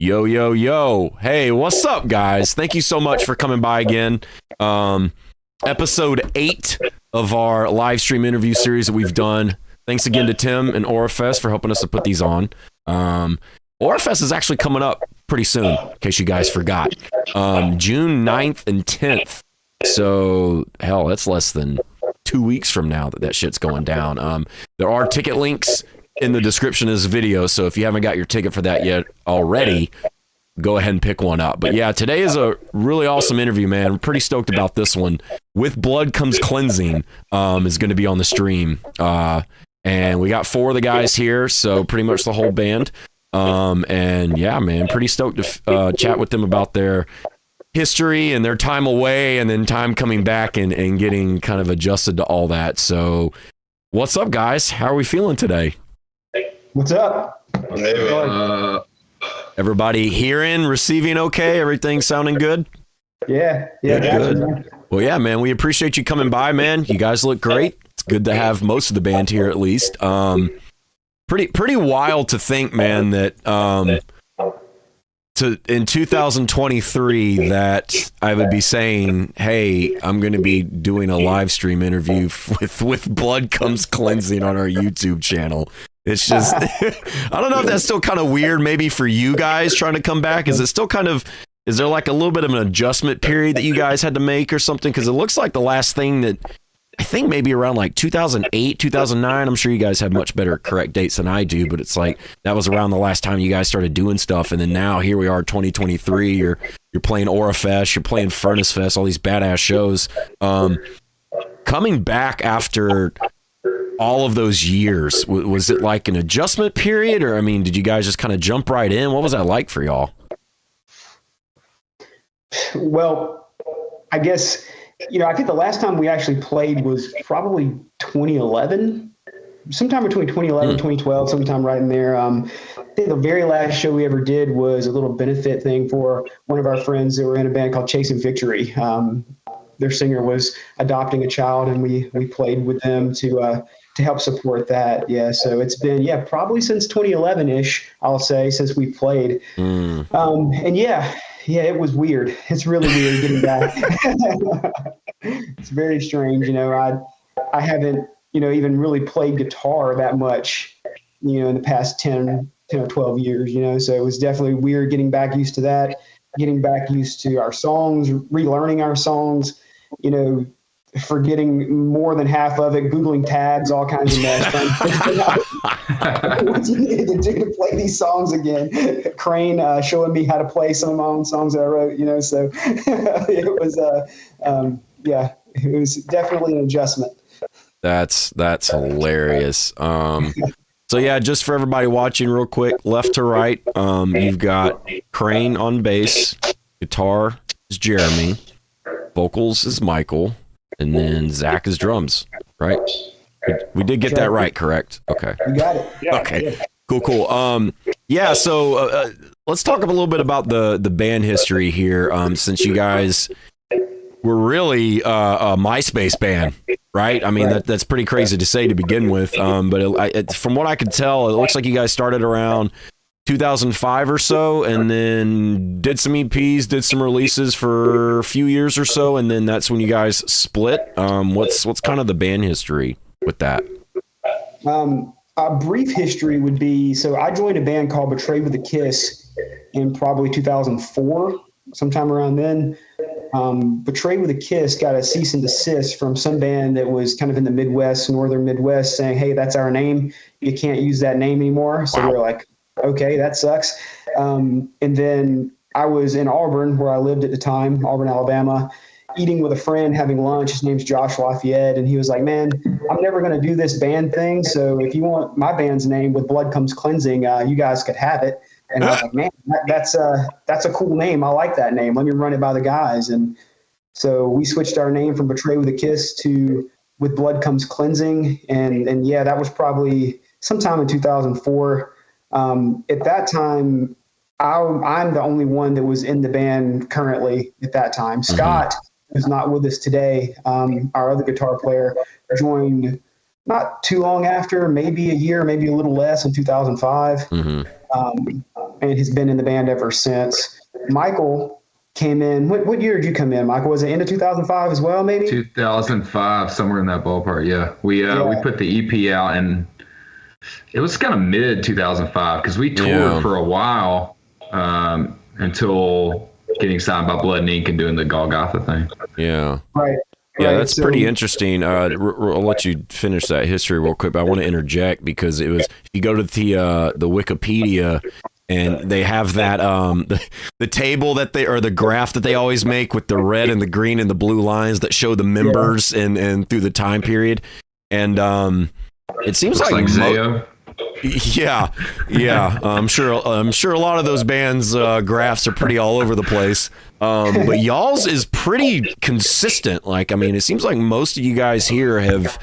Yo, yo, yo. Hey, what's up, guys? Thank you so much for coming by again. Episode 8 of our live stream interview series that we've done. Thanks again to Tim and Aurafest for helping us to put these on. Aurafest is actually coming up pretty soon, in case you guys forgot. June 9th and 10th. So, hell, that's less than 2 weeks from now that shit's going down. There are ticket links in the description of this video, so if you haven't got your ticket for that yet already, go ahead and pick one up. But yeah, today is a really awesome interview, man. I'm pretty stoked about this one. With Blood Comes Cleansing is going to be on the stream. And we got 4 of the guys here, so pretty much the whole band. And yeah, man, pretty stoked to chat with them about their history and their time away and then time coming back and getting kind of adjusted to all that. So what's up, guys? How are we feeling today? What's up? Everybody hearing, receiving okay? Everything sounding good? Yeah, good. Well, yeah, man, we appreciate you coming by, man. You guys look great. It's good to have most of the band here at least. Pretty wild to think, man, that in 2023 that I would be saying, hey, I'm going to be doing a live stream interview with Blood Comes Cleansing on our YouTube channel. It's just, I don't know if that's still kind of weird, maybe for you guys trying to come back. Is it still kind of, is there like a little bit of an adjustment period that you guys had to make or something? Because it looks like the last thing that, I think maybe around like 2008, 2009, I'm sure you guys have much better correct dates than I do, but it's like, that was around the last time you guys started doing stuff. And then now here we are, 2023, you're playing Aurafest, you're playing Furnace Fest, all these badass shows. Coming back after all of those years, was it like an adjustment period, or I mean, did you guys just kind of jump right in? What was that like for y'all? Well, I guess, I think the last time we actually played was probably 2011, sometime between 2011 and 2012, sometime right in there. I think the very last show we ever did was a little benefit thing for one of our friends that were in a band called Chasing Victory. Their singer was adopting a child, and we played with them to help support that. Yeah, so it's been, probably since 2011-ish, I'll say, since we played. And yeah, it was weird. It's really weird getting back. It's very strange. I haven't, even really played guitar that much, in the past 10 or 12 years, so it was definitely weird getting back used to that, getting back used to our songs, relearning our songs, forgetting more than half of it, Googling tags, all kinds of mess. What do you need to do to play these songs again? Crane showing me how to play some of my own songs that I wrote, so it was, it was definitely an adjustment. That's hilarious. So yeah, just for everybody watching real quick, left to right, you've got Crane on bass, guitar is Jeremy, vocals is Michael, and then Zach is drums, right? We did get that right, correct? Okay. You got it. Yeah, okay. Yeah. Cool. Yeah, so let's talk a little bit about the band history here, since you guys were really a MySpace band, right? I mean, that's pretty crazy to say to begin with, but from what I could tell, it looks like you guys started around 2005 or so, and then did some EPs, did some releases for a few years or so, and then that's when you guys split. What's kind of the band history with that? A brief history would be, so I joined a band called Betrayed with a Kiss in probably 2004, sometime around then. Betrayed with a Kiss got a cease and desist from some band that was kind of in the Midwest, northern Midwest, saying, hey, that's our name. You can't use that name anymore. So we were like, okay, that sucks. And then I was in Auburn, where I lived at the time, Auburn, Alabama, eating with a friend, having lunch. His name's Josh Lafayette. And he was like, man, I'm never going to do this band thing. So if you want my band's name, With Blood Comes Cleansing, you guys could have it. And I was like, man, that's a cool name. I like that name. Let me run it by the guys. And so we switched our name from Betray with a Kiss to With Blood Comes Cleansing. And yeah, that was probably sometime in 2004. At that time, I'm the only one that was in the band currently at that time. Scott, who's not with us today, our other guitar player, joined not too long after, maybe a year, maybe a little less, in 2005. and has been in the band ever since. Michael came in. What year did you come in, Michael? Was it into 2005 as well, maybe? 2005, somewhere in that ballpark. Yeah, we put the EP out, and it was kind of mid 2005 because we toured for a while until getting signed by Blood and Ink and doing the Golgotha thing. Yeah. Right. Yeah, that's pretty interesting. I'll let you finish that history real quick, but I want to interject because it was, if you go to the Wikipedia, and they have that the table that they, or the graph that they always make with the red and the green and the blue lines that show the members and through the time period, and it seems Looks like Zayo. Yeah. I'm sure a lot of those bands' graphs are pretty all over the place. But y'all's is pretty consistent. Like, I mean, it seems like most of you guys here have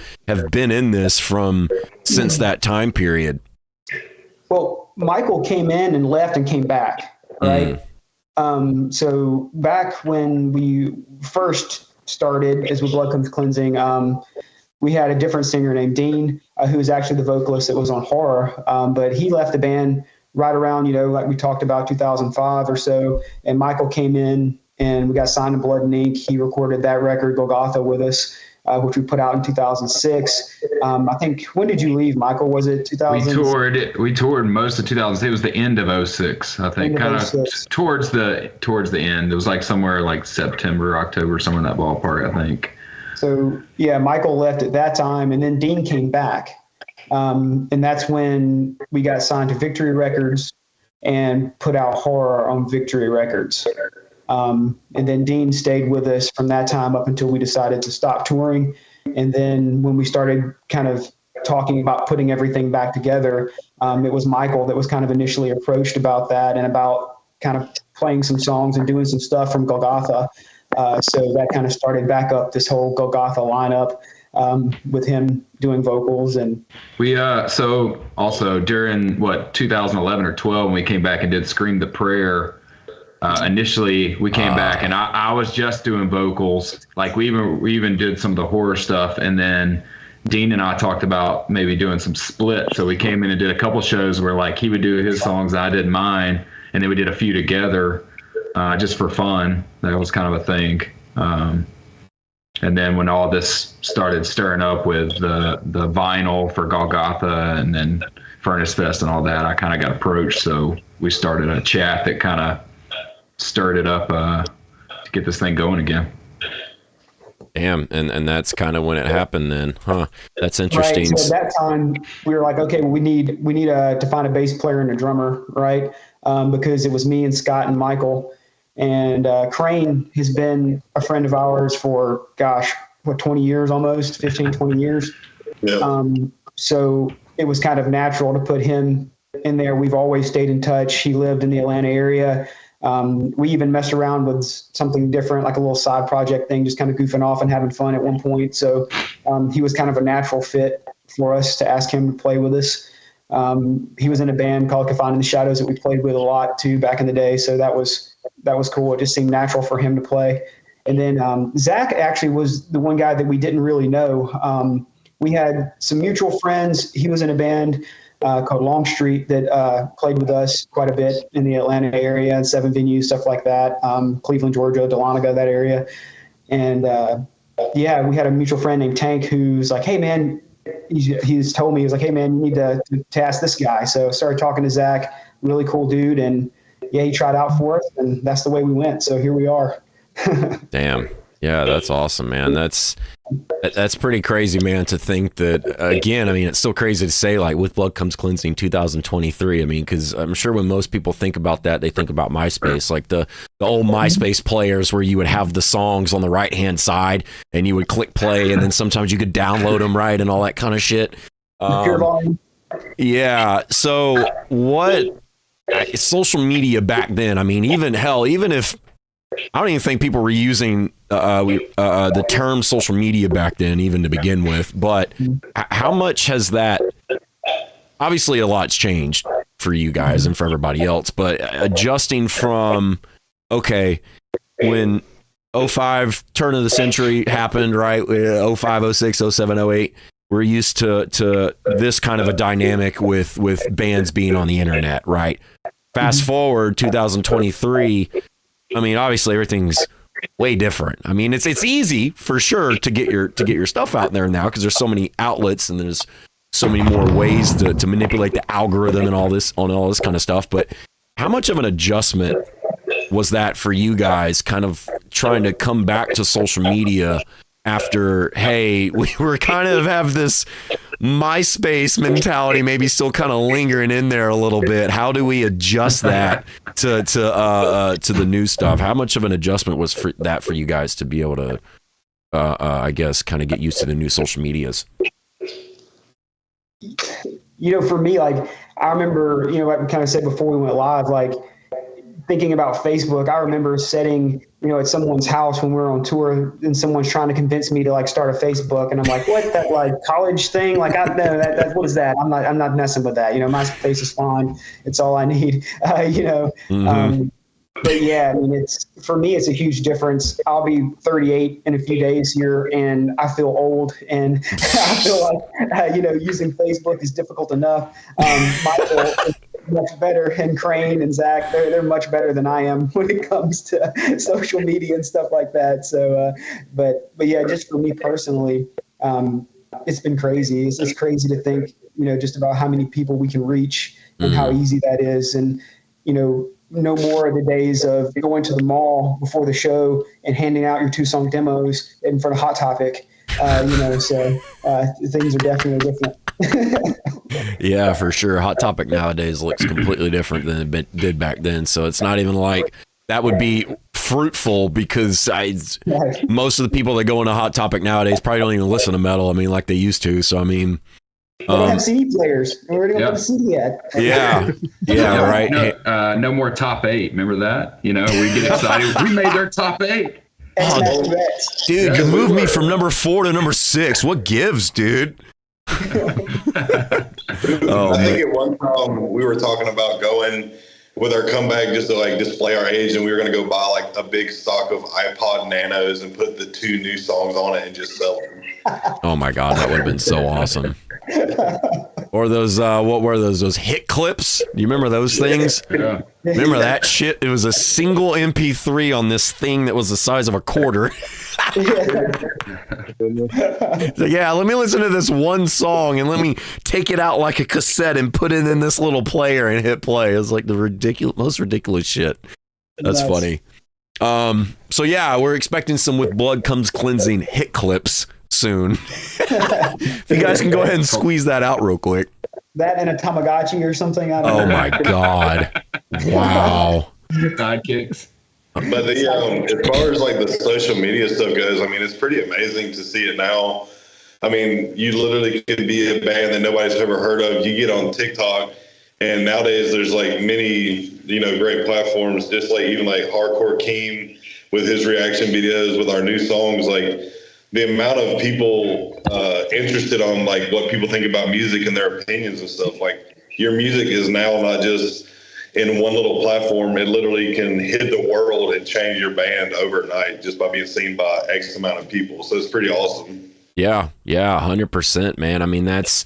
been in this since that time period. Well, Michael came in and left and came back, right? So back when we first started as With Blood Comes Cleansing, we had a different singer named Dean, who was actually the vocalist that was on Horror. But he left the band right around, like we talked about, 2005 or so. And Michael came in and we got signed to Blood and Ink. He recorded that record, Golgotha, with us, which we put out in 2006. I think, when did you leave, Michael? Was it 2000? We toured most of 2000. It was the end of 06, I think, kind of towards the end. It was like somewhere like September, October, somewhere in that ballpark, I think. So, yeah, Michael left at that time, and then Dean came back. And that's when we got signed to Victory Records and put out Horror on Victory Records. And then Dean stayed with us from that time up until we decided to stop touring. And then when we started kind of talking about putting everything back together, it was Michael that was kind of initially approached about that and about kind of playing some songs and doing some stuff from Golgotha. So that kind of started back up this whole Golgotha lineup with him doing vocals. And we so also during 2011 or 12 when we came back and did Scream the Prayer, initially we came back and I was just doing vocals. Like we even did some of the horror stuff, and then Dean and I talked about maybe doing some split. So we came in and did a couple shows where like he would do his songs, I did mine, and then we did a few together. Just for fun. That was kind of a thing. And then when all this started stirring up with the vinyl for Golgotha and then Furnace Fest and all that, I kind of got approached. So we started a chat that kind of stirred it up to get this thing going again. Damn, and that's kind of when it happened then, huh? That's interesting. Right. So at that time, we were like, okay, well, we need to find a bass player and a drummer, right? Because it was me and Scott and Michael. And Crane has been a friend of ours for, 20 years almost, 15, 20 years. Yeah. So it was kind of natural to put him in there. We've always stayed in touch. He lived in the Atlanta area. We even messed around with something different, like a little side project thing, just kind of goofing off and having fun at one point. So he was kind of a natural fit for us to ask him to play with us. He was in a band called Confined in the Shadows that we played with a lot too back in the day. So that was cool. It just seemed natural for him to play. And then Zach actually was the one guy that we didn't really know. We had some mutual friends. He was in a band called Longstreet that played with us quite a bit in the Atlanta area and 7 venues, stuff like that. Cleveland, Georgia, Dahlonega, that area. And we had a mutual friend named Tank who's like, hey man, he's told me, he was like, hey man, you need to ask this guy. So I started talking to Zach, really cool dude. And he tried out for us and that's the way we went. So here we are. Damn. Yeah, that's awesome, man. That's pretty crazy, man, to think that, again, I mean, it's still crazy to say, like, With Blood Comes Cleansing 2023. I mean, because I'm sure when most people think about that, they think about MySpace, like the old MySpace players where you would have the songs on the right-hand side and you would click play and then sometimes you could download them, right, and all that kind of shit. Yeah, so what social media back then, I mean, even if I don't even think people were using the term social media back then, even to begin with. But how much has that? Obviously, a lot's changed for you guys and for everybody else. But adjusting from, okay, when 05 turn of the century happened, right? 05, 06, 07, 08. We're used to this kind of a dynamic with bands being on the internet, right? Fast forward 2023. I mean, obviously everything's way different. I mean, it's easy for sure to get your stuff out there now because there's so many outlets and there's so many more ways to manipulate the algorithm and all this kind of stuff. But how much of an adjustment was that for you guys, kind of trying to come back to social media after, hey, we were kind of have this MySpace mentality maybe still kind of lingering in there a little bit? How do we adjust that to the new stuff? How much of an adjustment was for you guys to be able to I guess kind of get used to the new social medias? For me, like, I remember, like we kind of said before we went live, like, thinking about Facebook, I remember sitting, at someone's house when we were on tour and someone's trying to convince me to like start a Facebook. And I'm like, what, that like college thing? Like, what is that? I'm not messing with that. MySpace is fine. It's all I need, Mm-hmm. But yeah, I mean, for me, it's a huge difference. I'll be 38 in a few days here, and I feel old, and I feel like, using Facebook is difficult enough. Michael is much better, and Crane and Zach, they're much better than I am when it comes to social media and stuff like that. So, but yeah, just for me personally, it's been crazy. It's just crazy to think, just about how many people we can reach and how easy that is. And, no more of the days of going to the mall before the show and handing out your 2-song demos in front of Hot Topic. So things are definitely different. Yeah, for sure. Hot Topic nowadays looks completely different than it did back then. So it's not even like that would be fruitful because most of the people that go into Hot Topic nowadays probably don't even listen to metal. I mean, like they used to. So, I mean, they don't have CD players. They already don't have a CD yet. Yeah, right. No more top 8. Remember that? We get excited. We made their top 8. Dude, you moved me from number 4 to number 6. What gives, dude? I think at one time we were talking about going with our comeback just to like display our age, and we were going to go buy like a big stock of iPod Nanos and put the 2 new songs on it and just sell them. Oh my God, that would have been so awesome. Or those, what were those? Those hit clips? Do you remember those things? Yeah. Remember that shit? It was a single MP3 on this thing that was the size of a quarter. So yeah, let me listen to this one song and let me take it out like a cassette and put it in this little player and hit play. It's like the most ridiculous shit. That's funny. So yeah, we're expecting some With Blood Comes Cleansing hit clips soon. If you guys can go ahead and squeeze that out real quick. That and a Tamagotchi or something. I don't know. Oh my God. Wow. Sidekicks. But as far as like the social media stuff goes, I mean, it's pretty amazing to see it now. I mean, you literally could be a band that nobody's ever heard of. You get on TikTok, and nowadays there's like many, great platforms, just like even like Hardcore Keem with his reaction videos with our new songs. Like the amount of people interested on like what people think about music and their opinions and stuff. Like your music is now not just in one little platform. It literally can hit the world and change your band overnight just by being seen by X amount of people. So it's pretty awesome. Yeah, 100%, man. I mean, that's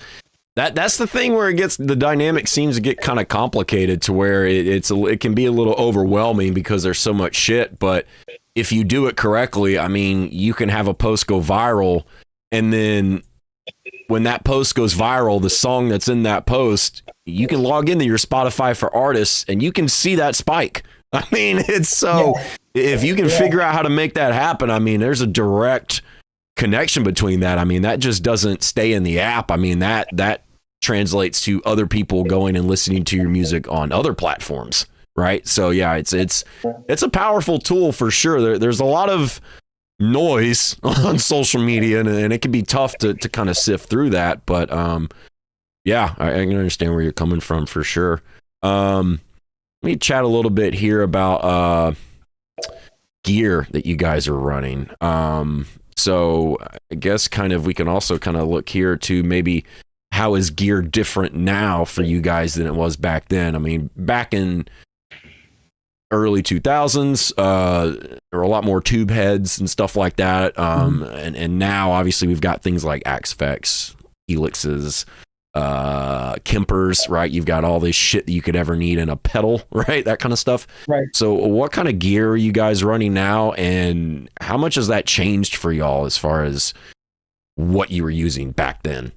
the thing where the dynamic seems to get kind of complicated to where it can be a little overwhelming because there's so much shit. But if you do it correctly, I mean, you can have a post go viral, and then when that post goes viral, the song that's in that post, you can log into your Spotify for artists and you can see that spike. I mean, it's so, if you can figure out how to make that happen, I mean, there's a direct connection between that. I mean, that just doesn't stay in the app. I mean, that translates to other people going and listening to your music on other platforms, right? So yeah, it's a powerful tool for sure. There's a lot of noise on social media, and it can be tough to kind of sift through that. But yeah, I can understand where you're coming from for sure. Let me chat a little bit here about gear that you guys are running. So I guess kind of we can also kind of look here to maybe how is gear different now for you guys than it was back then? I mean, back in early 2000s, there were a lot more tube heads and stuff like that. And now obviously we've got things like Axe Effects, Helixes, Kempers, right? You've got all this shit that you could ever need in a pedal, right? That kind of stuff. Right. So what kind of gear are you guys running now, and how much has that changed for y'all as far as what you were using back then?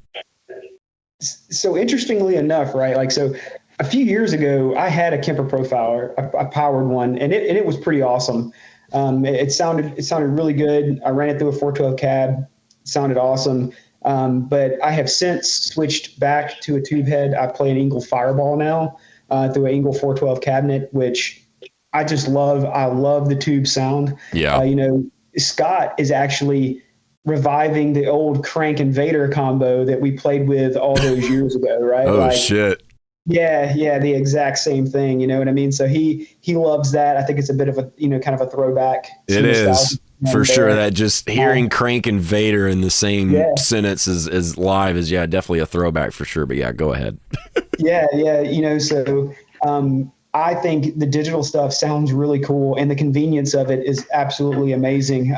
So interestingly enough, right? Like, so a few years ago, I had a Kemper Profiler, a powered one, and it was pretty awesome. It sounded really good. I ran it through a 412 cab. It sounded awesome. But I have since switched back to a tube head. I play an Engel Fireball now through an Engel 412 cabinet, which I just love. I love the tube sound. Yeah. Scott is actually reviving the old Crank and Vader combo that we played with all those years ago, right? Oh, shit. Yeah, the exact same thing. You know what I mean? So he loves that. I think it's a bit of a kind of a throwback. It is for sure. That just hearing Crank and Vader in the same sentence as live is definitely a throwback for sure. But yeah, go ahead. Yeah. So I think the digital stuff sounds really cool, and the convenience of it is absolutely amazing.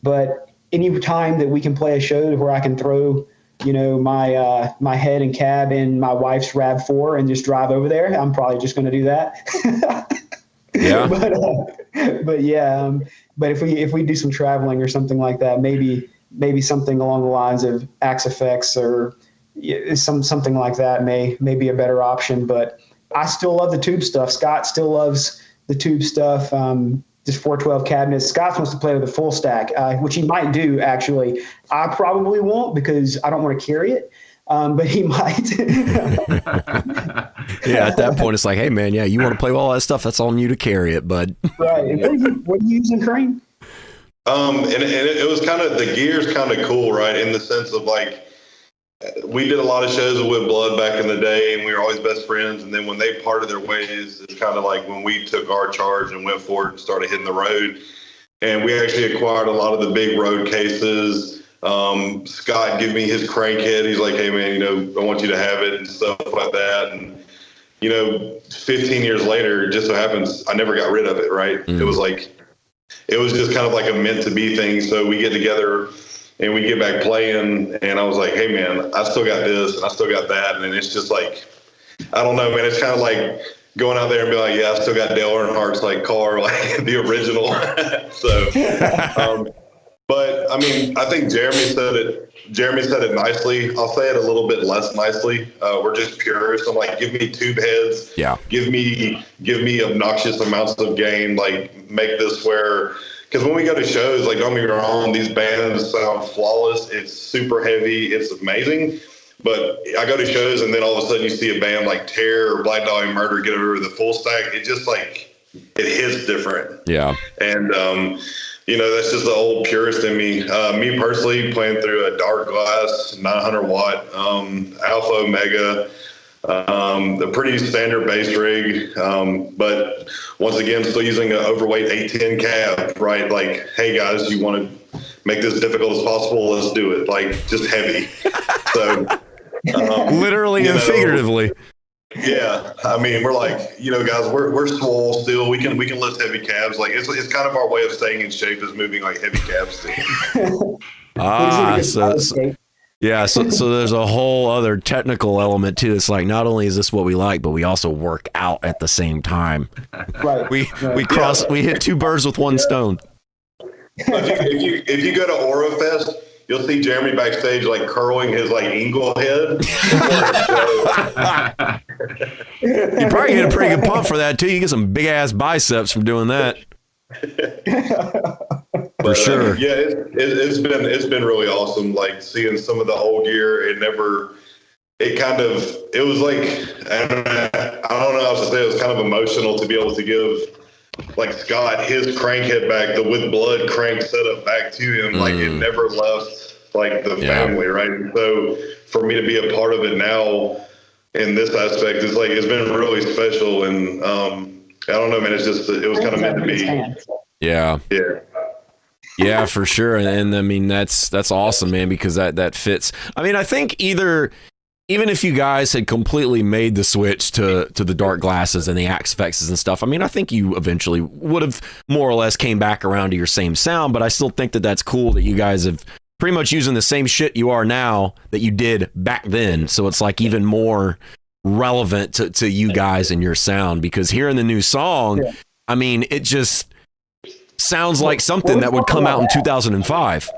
But any time that we can play a show where I can throw, my head and cab in my wife's RAV4 and just drive over there, I'm probably just going to do that. Yeah. But if we do some traveling or something like that, maybe something along the lines of Axe Effects or something like that may be a better option. But I still love the tube stuff. Scott still loves the tube stuff. Just 412 cabinets. Scott wants to play with a full stack, which he might do, actually. I probably won't because I don't want to carry it, but he might. Yeah, at that point, it's like, hey, man, you want to play with all that stuff? That's on you to carry it, bud. Right. What are you using, Crane? And it was kind of, the gear's kind of cool, right? In the sense of, like, we did a lot of shows with Blood back in the day, and we were always best friends. And then when they parted their ways, it's kind of like when we took our charge and went for it and started hitting the road. And we actually acquired a lot of the big road cases. Scott gave me his crankhead. He's like, hey, man, I want you to have it and stuff like that. And, 15 years later, it just so happens I never got rid of it, right? It was just kind of like a meant to be thing. So we get together and we get back playing, and I was like, hey, man, I still got this and I still got that. And it's just like, I don't know, man. It's kind of like going out there and be like, yeah, I still got Dale Earnhardt's like car, like the original. But I mean, I think Jeremy said it nicely. I'll say it a little bit less nicely. We're just purists. I'm like, give me tube heads. Yeah. Give me obnoxious amounts of gain. Like, make this where, because when we go to shows, like, don't get me wrong, these bands sound flawless. It's super heavy. It's amazing. But I go to shows, and then all of a sudden you see a band like Terror or Black Dahlia Murder get over the full stack. It just, like, it hits different. Yeah. And, that's just the old purist in me. Me personally, playing through a Dark Glass 900 watt Alpha Omega, a pretty standard bass rig, but once again, still using an overweight 810 cab, right? Like, hey guys, you want to make this difficult as possible? Let's do it. Like, just heavy. So, literally and figuratively. Yeah, I mean, we're like, guys, we're swole still. We can lift heavy cabs. Like, it's kind of our way of staying in shape is moving like heavy cabs still. So there's a whole other technical element too. It's like, not only is this what we like, but we also work out at the same time. Right. We hit two birds with one stone. If you go to Orofest, you'll see Jeremy backstage like curling his like Engel head. You probably get a pretty good pump for that too. You get some big ass biceps from doing that. For sure. It's been really awesome. Like, seeing some of the old gear. It was like, I don't know how to say it. It was kind of emotional to be able to give, like, Scott his crankhead back, the With Blood crank setup back to him. Like, it never left, like, the family, right? And so for me to be a part of it now in this aspect, it's like, it's been really special. And I don't know, man, it was kind of meant to be. Yeah. Yeah, for sure. And I mean, that's awesome, man, because that fits. I mean, I think even if you guys had completely made the switch to the dark glasses and the Axe Effects and stuff, I mean, I think you eventually would have more or less came back around to your same sound, but I still think that's cool that you guys have pretty much using the same shit you are now that you did back then. So it's like even more relevant to you guys and your sound, because hearing the new song, I mean, it just sounds like something that would come out in 2005,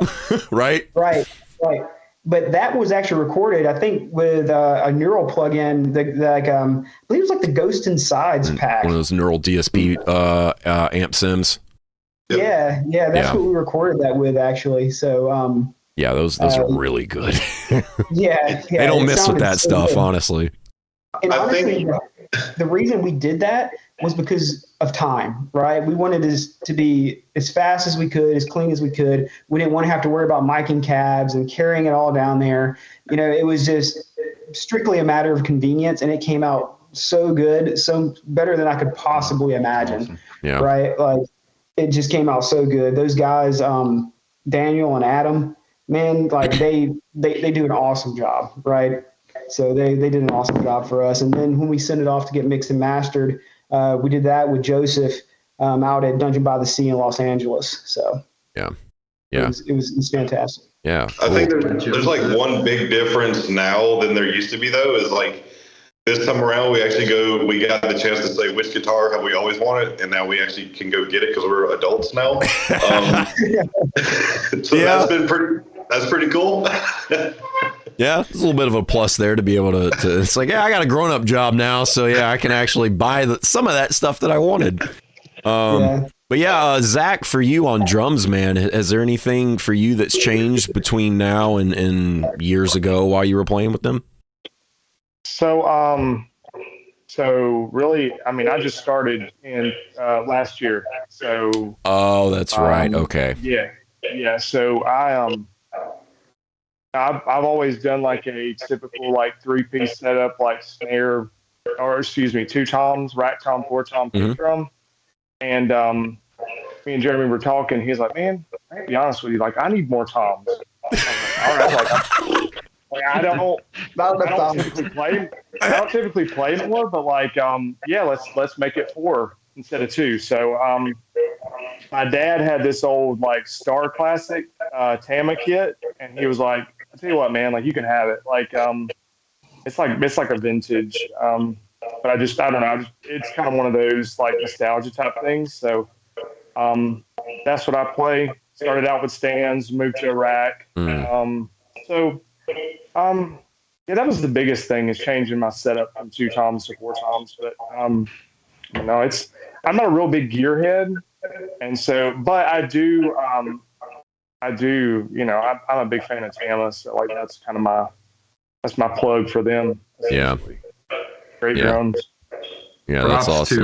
right? Right. But that was actually recorded, I think, with a Neural plugin. I believe it was like the Ghost Insides pack. One of those Neural DSP amp sims. Yeah, that's what we recorded that with, actually. So yeah, those are really good. yeah, they don't miss with that stuff, good. honestly. And honestly, the reason we did that was because of time, right? We wanted this to be as fast as we could, as clean as we could. We didn't want to have to worry about miking cabs and carrying it all down there. You know, it was just strictly a matter of convenience, and it came out so good, so better than I could possibly imagine. Yeah. Right? Like, it just came out so good. Those guys, Daniel and Adam, man, like they do an awesome job, right? So they did an awesome job for us. And then when we sent it off to get mixed and mastered, we did that with Joseph out at Dungeon by the Sea in Los Angeles. So yeah, it was fantastic. Yeah, I think there's like one big difference now than there used to be, though, is like this time around we got the chance to say which guitar have we always wanted, and now we actually can go get it because we're adults now. So that's pretty cool. Yeah, it's a little bit of a plus there to be able to it's like, yeah, I got a grown-up job now, so yeah, I can actually buy some of that stuff that I wanted. But yeah, Zach, for you on drums, man, is there anything for you that's changed between now and years ago while you were playing with them? So really, I mean, I just started in last year. So that's right. Okay. Yeah. So I've always done like a typical like 3-piece setup, like snare, or excuse me, 2 toms, rack tom, 4-tom, kick drum. And me and Jeremy were talking. He's like, "Man, to be honest with you, like I need more toms." Like, all right, like I don't typically play more, but like let's make it 4 instead of 2. So my dad had this old like Star Classic Tama kit, and he was like, "I tell you what, man, like you can have it. Like it's like a vintage." But I don't know. It's kind of one of those like nostalgia type things. So that's what I play. Started out with stands, moved to a rack. Yeah, that was the biggest thing, is changing my setup from 2 toms to 4 toms. But I'm not a real big gearhead, and so, but I do, I'm a big fan of Tama, so like that's kind of that's my plug for them. Yeah. Great drums. Yeah, that's awesome.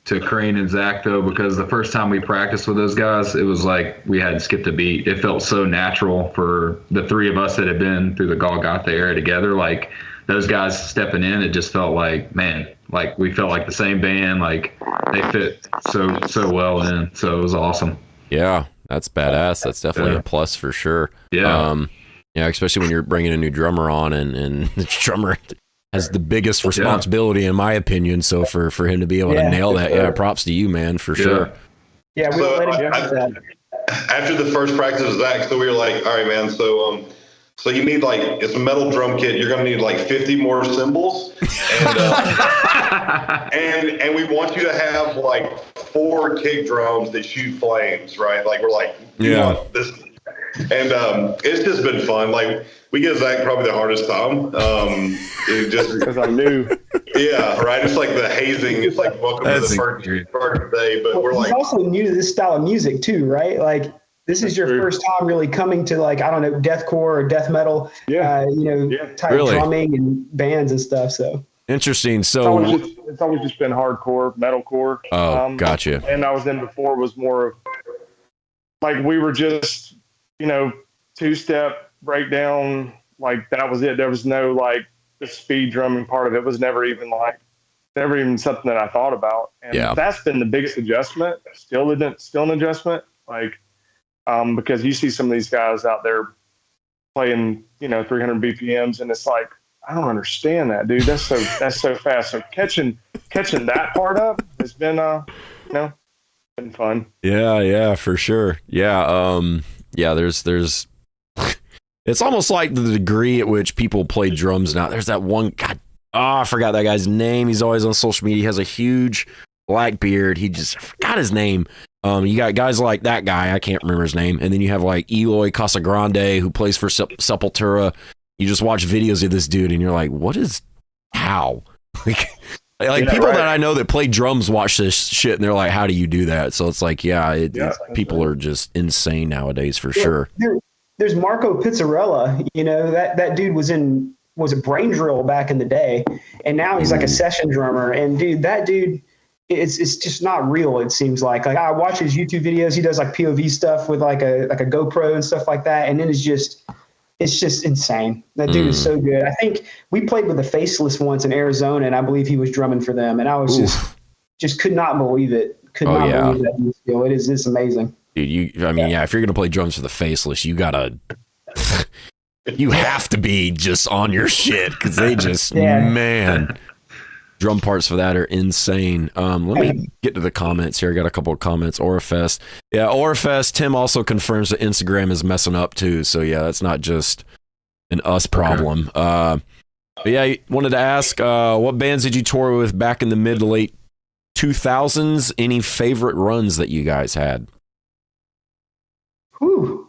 To Crane and Zach, though, because the first time we practiced with those guys, it was like we hadn't skipped a beat. It felt so natural for the 3 of us that had been through the Golgotha era together. Like those guys stepping in, it just felt like, man, like we felt like the same band. Like they fit so well in. So it was awesome. Yeah, that's badass. That's definitely a plus for sure. Yeah. Yeah, especially when you're bringing a new drummer on, and the drummer has the biggest responsibility, in my opinion. So for him to be able to nail that, props to you, man, for sure. Yeah, we let him do that. After the first practice with Zach, so we were like, all right, man, so you need like, it's a metal drum kit. You're going to need like 50 more cymbals. And we want you to have like 4 kick drums that shoot flames, right? Like we're like, you want this. And it's just been fun. Like we give Zach probably the hardest time. It just because I'm new. Yeah, right. It's like the hazing. It's like welcome to the first day. But we're like, he's also new to this style of music too, right? Like this is your first time really coming to like, I don't know, deathcore or death metal, type drumming and bands and stuff. So interesting. So it's always just been hardcore, metalcore. Oh, gotcha. And I was in before was more of like we were just 2-step breakdown, like that was it. There was no like the speed drumming part of it was never even something that I thought about. And that's been the biggest adjustment. Still an adjustment. Like because you see some of these guys out there playing, 300 BPMs, and it's like, I don't understand that, dude. That's so fast. So catching that part up has been been fun. Yeah, for sure. Yeah. There's It's almost like the degree at which people play drums now. There's that one God. I forgot that guy's name. He's always on social media. He has a huge black beard. I forgot his name. You got guys like that guy. I can't remember his name. And then you have like Eloy Casagrande, who plays for Sepultura. You just watch videos of this dude, and you're like, how? Like people that I know that play drums watch this shit, and they're like, how do you do that? So it's like, people are just insane nowadays for sure. There's Marco Pizzarella. You know, that dude was a Brain Drill back in the day, and now he's like a session drummer. And dude, that dude, it's just not real. It seems like I watch his YouTube videos. He does like POV stuff with like a GoPro and stuff like that, and then it's just insane. That dude is so good. I think we played with the Faceless once in Arizona, and I believe he was drumming for them, and I was just could not believe it. Believe that skill. It's amazing. Dude, if you're gonna play drums for the Faceless, you gotta. You have to be just on your shit because they just man. Drum parts for that are insane. Let me get to the comments here. I got a couple of comments. Aurafest. Yeah, Aurafest. Tim also confirms that Instagram is messing up too. So yeah, that's not just an us problem. But yeah, I wanted to ask, what bands did you tour with back in the mid to late 2000s? Any favorite runs that you guys had? Whew.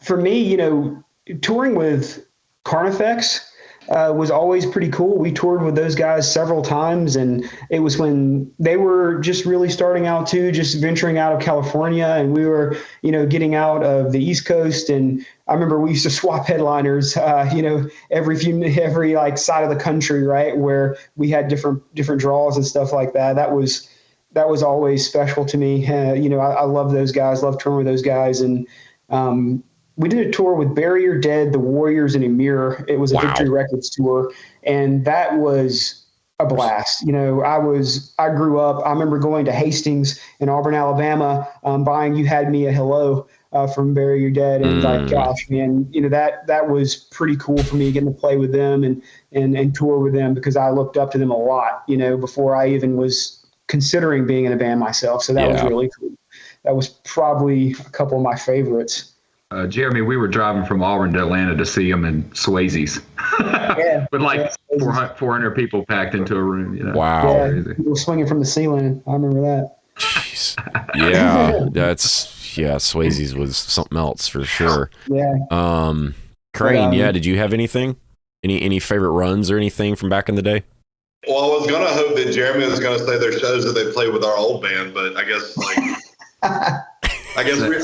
For me, you know, touring with Carnifex was always pretty cool. We toured with those guys several times, and it was when they were just really starting out too, just venturing out of California, and we were, you know, getting out of the East Coast. And I remember we used to swap headliners, you know, every like side of the country, right, where we had different draws and stuff like that. That was always special to me. You know, I love those guys, love touring with those guys, and we did a tour with Bury Your Dead, The Warriors, and Emir. It was a Victory Records tour, and that was a blast. You know, I grew up. I remember going to Hastings in Auburn, Alabama, buying "You Had Me a Hello" from Bury Your Dead, and like, gosh, man, you know, that was pretty cool for me getting to play with them and tour with them, because I looked up to them a lot. You know, before I even was considering being in a band myself. So that was really cool. That was probably a couple of my favorites. Jeremy, we were driving from Auburn to Atlanta to see them in Swayze's. With like 400 people packed into a room. You know? Wow. Yeah, people swinging from the ceiling. I remember that. Jeez. Yeah, Swayze's was something else for sure. Yeah. Crane, did you have anything? Any favorite runs or anything from back in the day? Well, I was going to hope that Jeremy was going to say their shows that they played with our old band, but I guess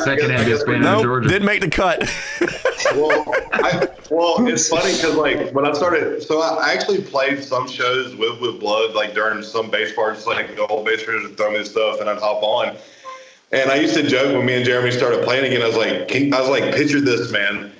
second heaviest band in Georgia. Didn't make the cut. well, it's funny because like when I started, so I actually played some shows with Blood, like during some bass parts, like the old bass players would throw me stuff, and I'd hop on. And I used to joke when me and Jeremy started playing again. I was like, picture this, man.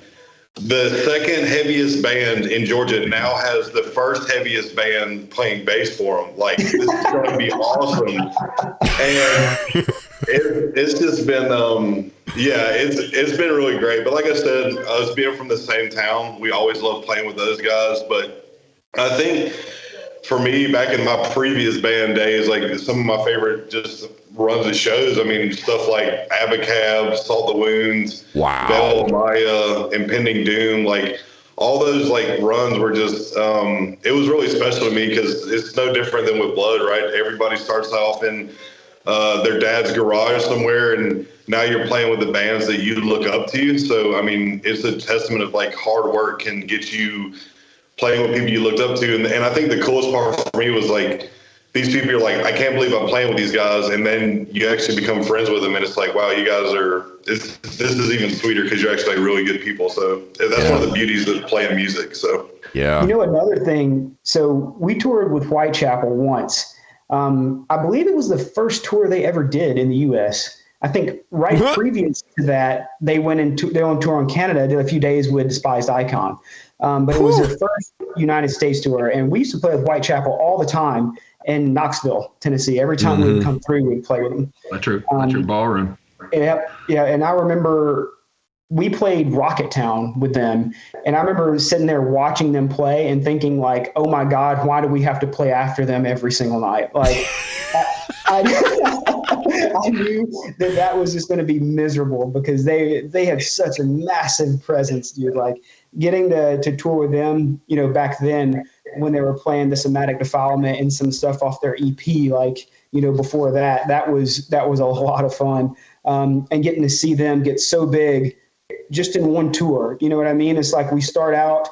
The second heaviest band in Georgia now has the first heaviest band playing bass for them. Like, this is going to be awesome. And it's just been, it's been really great. But like I said, us being from the same town, we always love playing with those guys. But I think for me, back in my previous band days, like some of my favorite just runs of shows, I mean, stuff like Abacab, Salt the Wounds, Bell Maya, Impending Doom, like all those like runs were just, it was really special to me because it's no different than with Blood, right? Everybody starts off in their dad's garage somewhere, and now you're playing with the bands that you look up to. So, I mean, it's a testament of like hard work can get you playing with people you looked up to. And I think the coolest part for me was like, these people are like, I can't believe I'm playing with these guys. And then you actually become friends with them. And it's like, wow, you guys are, this is even sweeter because you're actually like really good people. So that's one of the beauties of playing music. So, yeah. You know, another thing, so we toured with Whitechapel once. I believe it was the first tour they ever did in the U.S. I think previous to that, they went on tour in Canada, did a few days with Despised Icon. But it was their first United States tour. And we used to play with Whitechapel all the time in Knoxville, Tennessee. Every time we would come through, we'd play with them. That's your ballroom. Yeah. And I remember we played Rocket Town with them. And I remember sitting there watching them play and thinking like, oh my God, why do we have to play after them every single night? Like, I knew that was just going to be miserable because they had such a massive presence, dude. Like getting to tour with them, back then when they were playing the Somatic Defilement and some stuff off their EP, like, before that was a lot of fun. And getting to see them get so big just in one tour, you know what I mean? It's like we start out,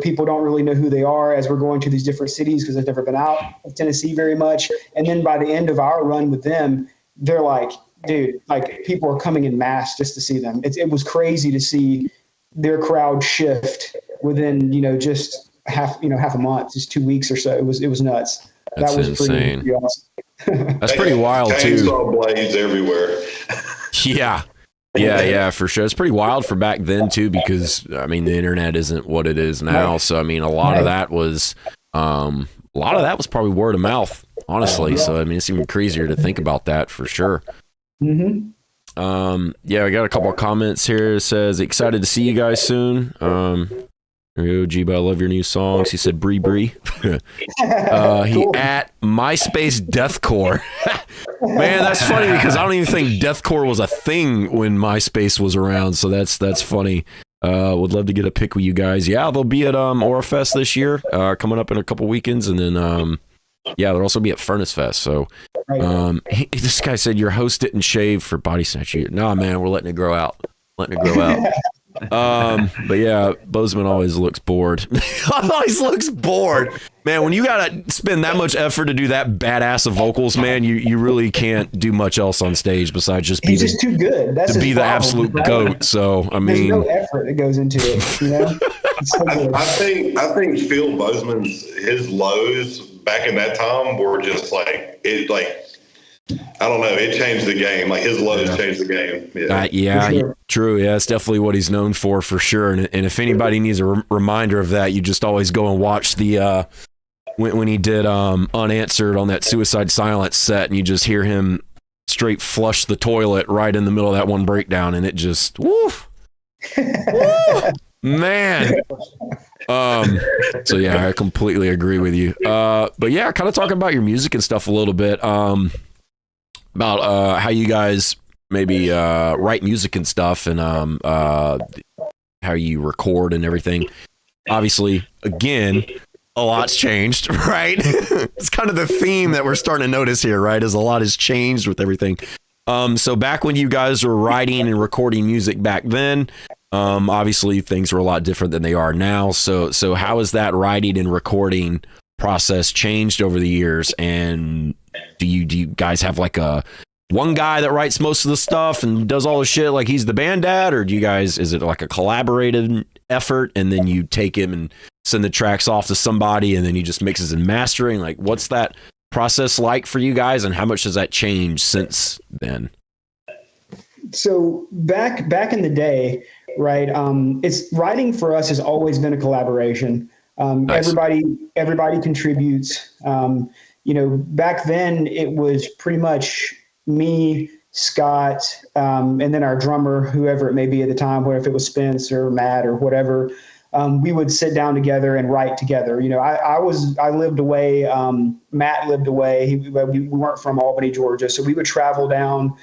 people don't really know who they are as we're going to these different cities because they've never been out of Tennessee very much. And then by the end of our run with them, they're like, dude, like people are coming in mass just to see them. It was crazy to see their crowd shift within, just half a month, just 2 weeks or so. It was nuts. That's that was insane. Pretty awesome. That's pretty wild too. Chainsaw blades everywhere. Yeah, for sure. It's pretty wild for back then too, because the internet isn't what it is now. Right. So a lot of that was probably word of mouth, honestly. So it's even crazier to think about that for sure. Mm-hmm. I got a couple of comments here. It says excited to see you guys soon. There you go, Jiba, I love your new songs. He said Bree Bree. He at MySpace Deathcore. Man, that's funny because I don't even think deathcore was a thing when MySpace was around. So that's funny. Would love to get a pic with you guys. Yeah, they'll be at Aurafest this year, coming up in a couple weekends, and then they'll also be at Furnace Fest. So this guy said your host didn't shave for Body Snatch Year. Nah, man, we're letting it grow out. But yeah, Bozeman always looks bored. Man, when you gotta spend that much effort to do that badass of vocals, man, you really can't do much else on stage besides just be He's just too good. That's to be the problem, absolute right? goat. So There's no effort that goes into it, It's so good. I think Phil Bozeman's his lows back in that time were just like it. Like I don't know, it changed the game. Like his lows changed the game. Yeah, Sure. True. Yeah, it's definitely what he's known for sure. And if anybody needs a reminder of that, you just always go and watch the when he did Unanswered on that Suicide Silence set, and you just hear him straight flush the toilet right in the middle of that one breakdown, and it just woof. Man. So yeah, I completely agree with you. But yeah, kind of talking about your music and stuff a little bit. About how you guys maybe write music and stuff, and how you record and everything. Obviously, again, a lot's changed, right? It's kind of the theme that we're starting to notice here, right? As a lot has changed with everything. So back when you guys were writing and recording music back then, obviously things were a lot different than they are now. So how has that writing and recording process changed over the years? And do you guys have like one guy that writes most of the stuff and does all the shit like he's the band dad, or is it like a collaborative effort and then you take him and send the tracks off to somebody and then he just mixes and mastering? Like what's that process like for you guys, and how much has that changed since then? So back in the day, right? It's writing for us has always been a collaboration. Nice. Everybody contributes. Back then it was pretty much me, Scott, and then our drummer, whoever it may be at the time, whether if it was Spence or Matt or whatever. We would sit down together and write together. I lived away. Matt lived away. We weren't from Albany, Georgia, so we would travel down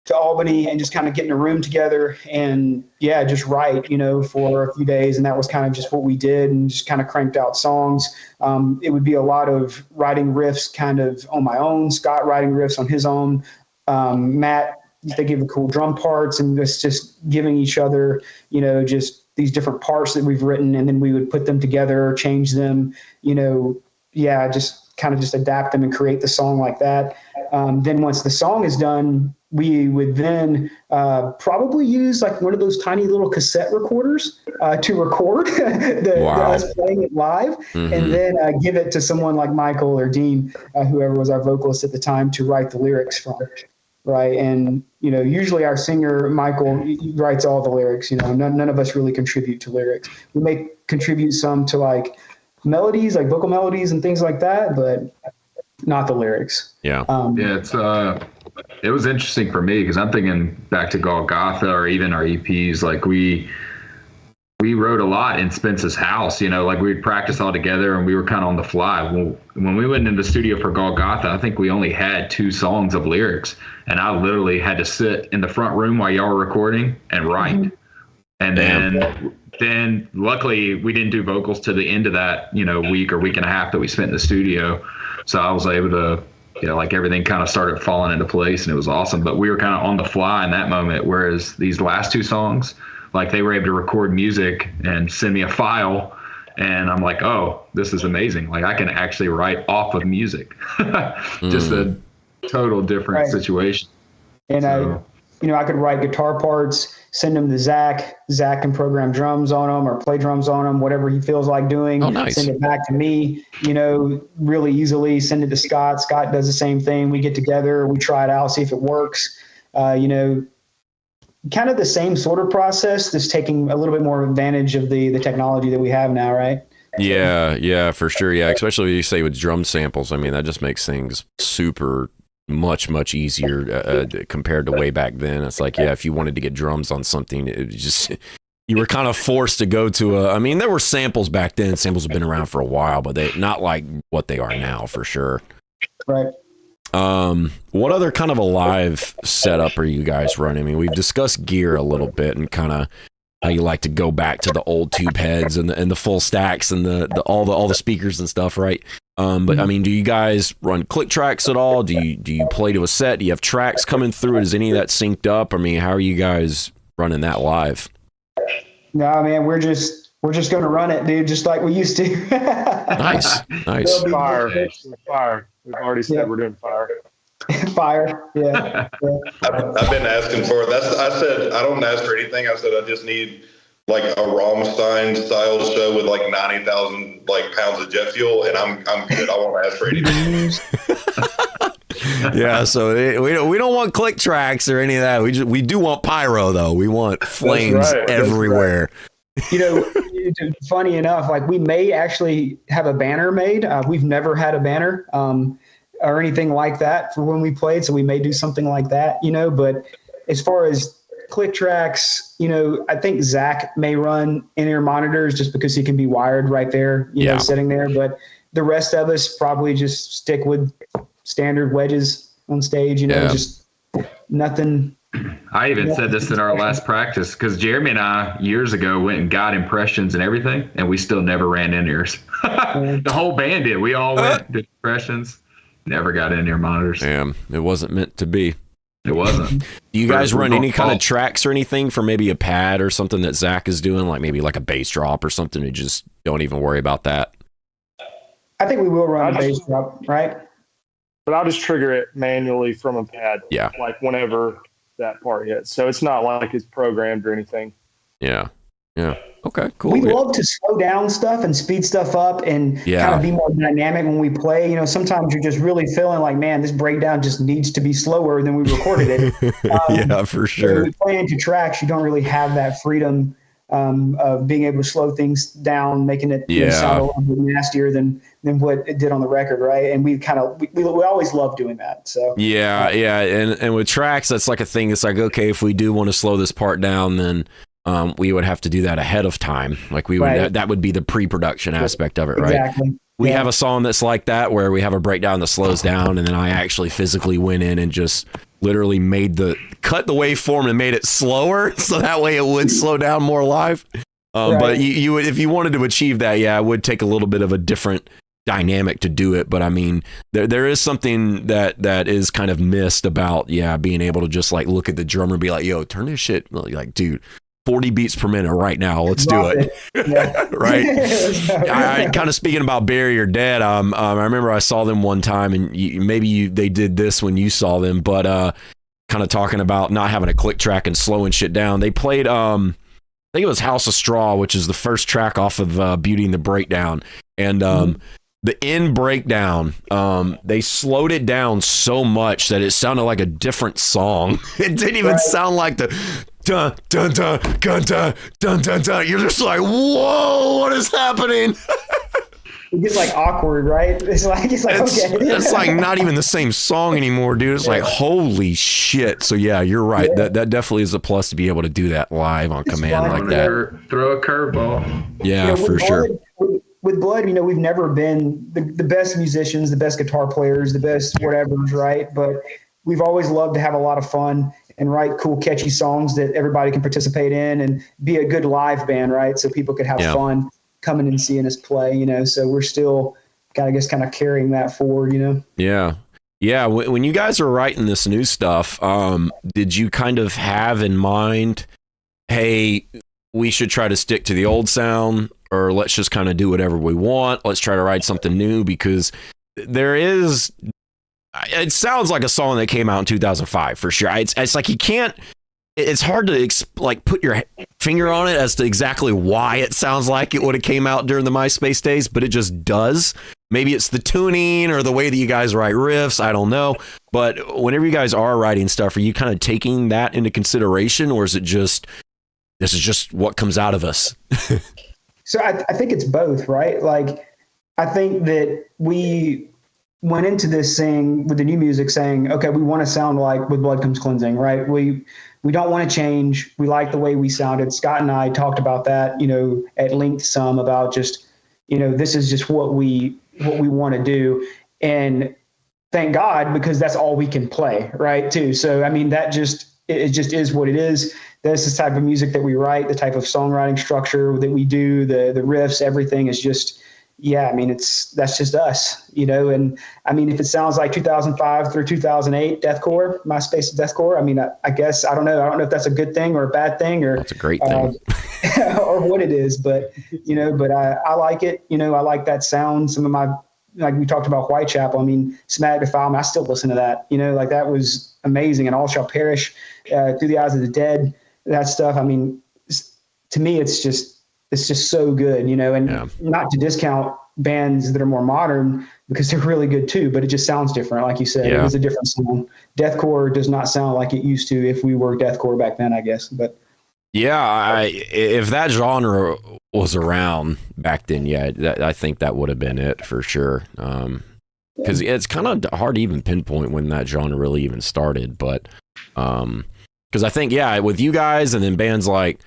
to Albany and just kind of get in a room together and just write, for a few days. And that was kind of just what we did, and just kind of cranked out songs. It would be a lot of writing riffs kind of on my own, Scott writing riffs on his own, Matt, they give the cool drum parts, and it's just giving each other, just these different parts that we've written. And then we would put them together, change them, just kind of just adapt them and create the song like that. Then once the song is done, we would then probably use like one of those tiny little cassette recorders to record us playing it live, and then give it to someone like Michael or Dean, whoever was our vocalist at the time, to write the lyrics from. Right. And, usually our singer, Michael, he writes all the lyrics. None of us really contribute to lyrics. We may contribute some to like melodies, like vocal melodies and things like that, but not the lyrics. Yeah. It was interesting for me because I'm thinking back to Golgotha or even our EPs. Like we we wrote a lot in Spence's house, like we'd practice all together and we were kind of on the fly. Well, when we went into the studio for Golgotha, I think we only had 2 songs of lyrics, and I literally had to sit in the front room while y'all were recording and write. Mm-hmm. And then luckily we didn't do vocals to the end of that, week or week and a half that we spent in the studio. So I was able to, everything kind of started falling into place, and it was awesome. But we were kind of on the fly in that moment, whereas these last 2 songs, they were able to record music and send me a file, and I'm like, oh, this is amazing. I can actually write off of music. Just a total different situation. And I could write guitar parts, send them to Zach. Zach can program drums on them or play drums on them, whatever he feels like doing. Oh, nice. Send it back to me, really easily. Send it to Scott. Scott does the same thing. We get together, we try it out, see if it works. Kind of the same sort of process, just taking a little bit more advantage of the technology that we have now, right? Yeah, for sure. Yeah, especially when you say with drum samples. I mean, that just makes things super much easier compared to way back then. It's if you wanted to get drums on something, it just you were kind of forced to go to I mean, there were samples back then. Samples have been around for a while, but they not like what they are now, for sure. Right. What other kind of a live setup are you guys running? I mean, we've discussed gear a little bit and kind of how you like to go back to the old tube heads and the full stacks and all the speakers and stuff, right? But I mean, do you guys run click tracks at all? Do you play to a set? Do you have tracks coming through? Is any of that synced up? I mean, how are you guys running that live? No, man, we're just going to run it, dude, just like we used to. Nice. Fire. We've already said we're doing fire. Fire, yeah. I've been asking for it. I said I don't ask for anything. I said I just need a Rammstein style show with 90,000 pounds of jet fuel, and I'm good. I won't ask for anything. Yeah, so we don't want click tracks or any of that. We do want pyro though. We want flames everywhere. Funny enough, we may actually have a banner made. We've never had a banner or anything like that for when we played, so we may do something like that, but as far as click tracks, I think Zach may run in-ear monitors just because he can be wired right there, sitting there, but the rest of us probably just stick with standard wedges on stage, just nothing. I even said this in our last practice because Jeremy and I years ago went and got impressions and everything, and we still never ran in-ears. The whole band did. We all went, did impressions, never got in-ear monitors. Damn, it wasn't meant to be. It wasn't. Do you guys run any kind of tracks or anything for maybe a pad or something that Zach is doing, maybe a bass drop or something? You just don't even worry about that. I think we will run a bass drop, right? But I'll just trigger it manually from a pad. Yeah. Whenever that part hits. So it's not like it's programmed or anything. Yeah. Okay, cool. We love to slow down stuff and speed stuff up and kind of be more dynamic when we play. Sometimes you're just really feeling man, this breakdown just needs to be slower than we recorded it. Yeah, for sure. When we play into tracks, you don't really have that freedom of being able to slow things down, making it sound a little bit nastier than what it did on the record, right? And we always love doing that. So and with tracks, that's a thing. It's okay, if we do want to slow this part down, then we would have to do that ahead of time. That would be the pre-production aspect of it, right? Exactly. We have a song that's like that where we have a breakdown that slows down, and then I actually physically went in and just literally cut the waveform and made it slower, so that way it would slow down more live. But you would, if you wanted to achieve that, it would take a little bit of a different dynamic to do it. But I mean, there is something that is kind of missed about being able to just look at the drummer and be like, yo, turn this shit, dude, 40 beats per minute right now. Let's do it. Right. I kind of speaking about Bury or Dead. I remember I saw them one time, and they did this when you saw them, but kind of talking about not having a click track and slowing shit down. They played, I think it was House of Straw, which is the first track off of Beauty and the Breakdown. And the end breakdown, they slowed it down so much that it sounded like a different song. It didn't even sound like the dun dun dun dun dun dun dun dun. You're just like, whoa, what is happening? it gets like awkward, right? It's like okay. It's like not even the same song anymore, dude. It's like holy shit. So yeah, you're right. Yeah. That definitely is a plus to be able to do that live on command fun. like that. Throw a curveball. Yeah, with for sure. With Blood, we've never been the best musicians, the best guitar players, the best whatever's, right? But we've always loved to have a lot of fun and write cool, catchy songs that everybody can participate in and be a good live band, right? So people could have fun coming and seeing us play, So we're still, kind of carrying that forward, Yeah. Yeah. When you guys are writing this new stuff, did you kind of have in mind, hey, we should try to stick to the old sound, or let's just kind of do whatever we want. Let's try to write something new, because it sounds like a song that came out in 2005 for sure. It's like it's hard to put your finger on it as to exactly why it sounds like it would have came out during the MySpace days, but it just does. Maybe it's the tuning or the way that you guys write riffs. I don't know. But whenever you guys are writing stuff, are you kind of taking that into consideration, or is it just, this is just what comes out of us? So I think it's both, right? Like, I think that we went into this thing with the new music saying, okay, we want to sound like With Blood Comes Cleansing, right? We don't want to change. We like the way we sounded. Scott and I talked about that, at length some about just, this is just what we want to do. And thank God, because that's all we can play, right, too. So, that it just is what it is. That's the type of music that we write, the type of songwriting structure that we do, the riffs, everything is just, that's just us, and if it sounds like 2005 through 2008 deathcore, MySpace deathcore, I guess, I don't know if that's a good thing or a bad thing, or that's a great thing, or what it is, but I like it. I like that sound. Some of my, like we talked about Whitechapel, Somatic Defilement, I still listen to that, that was amazing. And All Shall Perish, Through the Eyes of the Dead, that stuff. To me, it's just so good, and not to discount bands that are more modern, because they're really good too, but it just sounds different. Like you said, it was a different sound. Deathcore does not sound like it used to if we were deathcore back then, I guess. But yeah, if that genre was around back then, I think that would have been it for sure. Because it's kind of hard to even pinpoint when that genre really even started, but because I think, with you guys and then bands like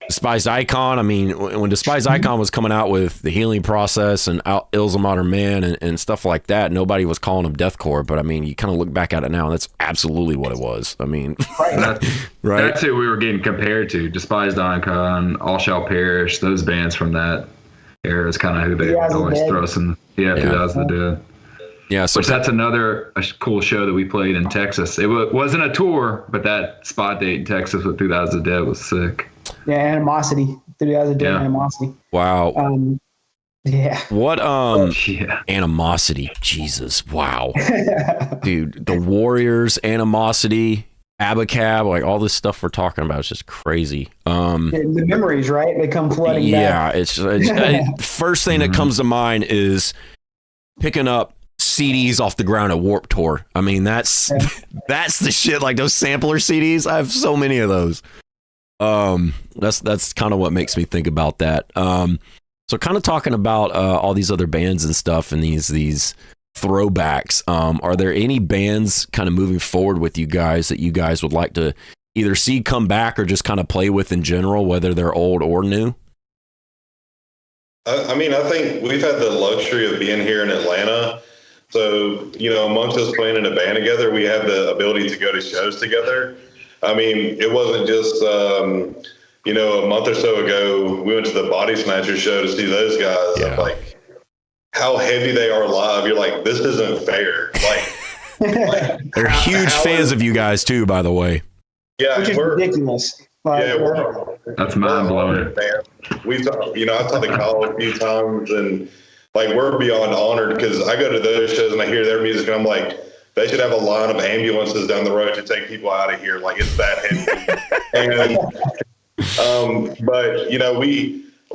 Despised Icon, when Despised Icon was coming out with The Healing Process and Ills of Modern Man and stuff like that, nobody was calling them deathcore, but you kind of look back at it now and that's absolutely what it was. Right? That's who we were getting compared to. Despised Icon, All Shall Perish, those bands from that era is kind of who they would always throw us in. Yeah, 2000 the Dead. Yeah, so that's another cool show that we played in Texas. It wasn't a tour, but that spot date in Texas with 2000 the Dead was sick. Yeah, Animosity. 2000 Dead Animosity. Wow. Yeah. What Animosity? Jesus. Wow. Dude, the Warriors, Animosity, Abacab, like all this stuff we're talking about is just crazy. The memories, right? They come flooding back. Yeah, it's first thing that comes to mind is picking up CDs off the ground at Warped Tour. That's the shit, like those sampler CDs. I have so many of those. That's kind of what makes me think about that. So kind of talking about all these other bands and stuff and these throwbacks, are there any bands kind of moving forward with you guys that you guys would like to either see come back or just kind of play with in general, whether they're old or new? I think we've had the luxury of being here in Atlanta. So, amongst us playing in a band together, we have the ability to go to shows together. It wasn't just, a month or so ago, we went to the Body Snatcher show to see those guys. Yeah. Like, how heavy they are live. You're like, this isn't fair. They're huge fans of you guys too, by the way. Yeah, which is ridiculous. That's mind blowing. We've talked, I've taught the call a few times, and we're beyond honored because I go to those shows and I hear their music and I'm like, they should have a line of ambulances down the road to take people out of here. Like, it's that heavy. But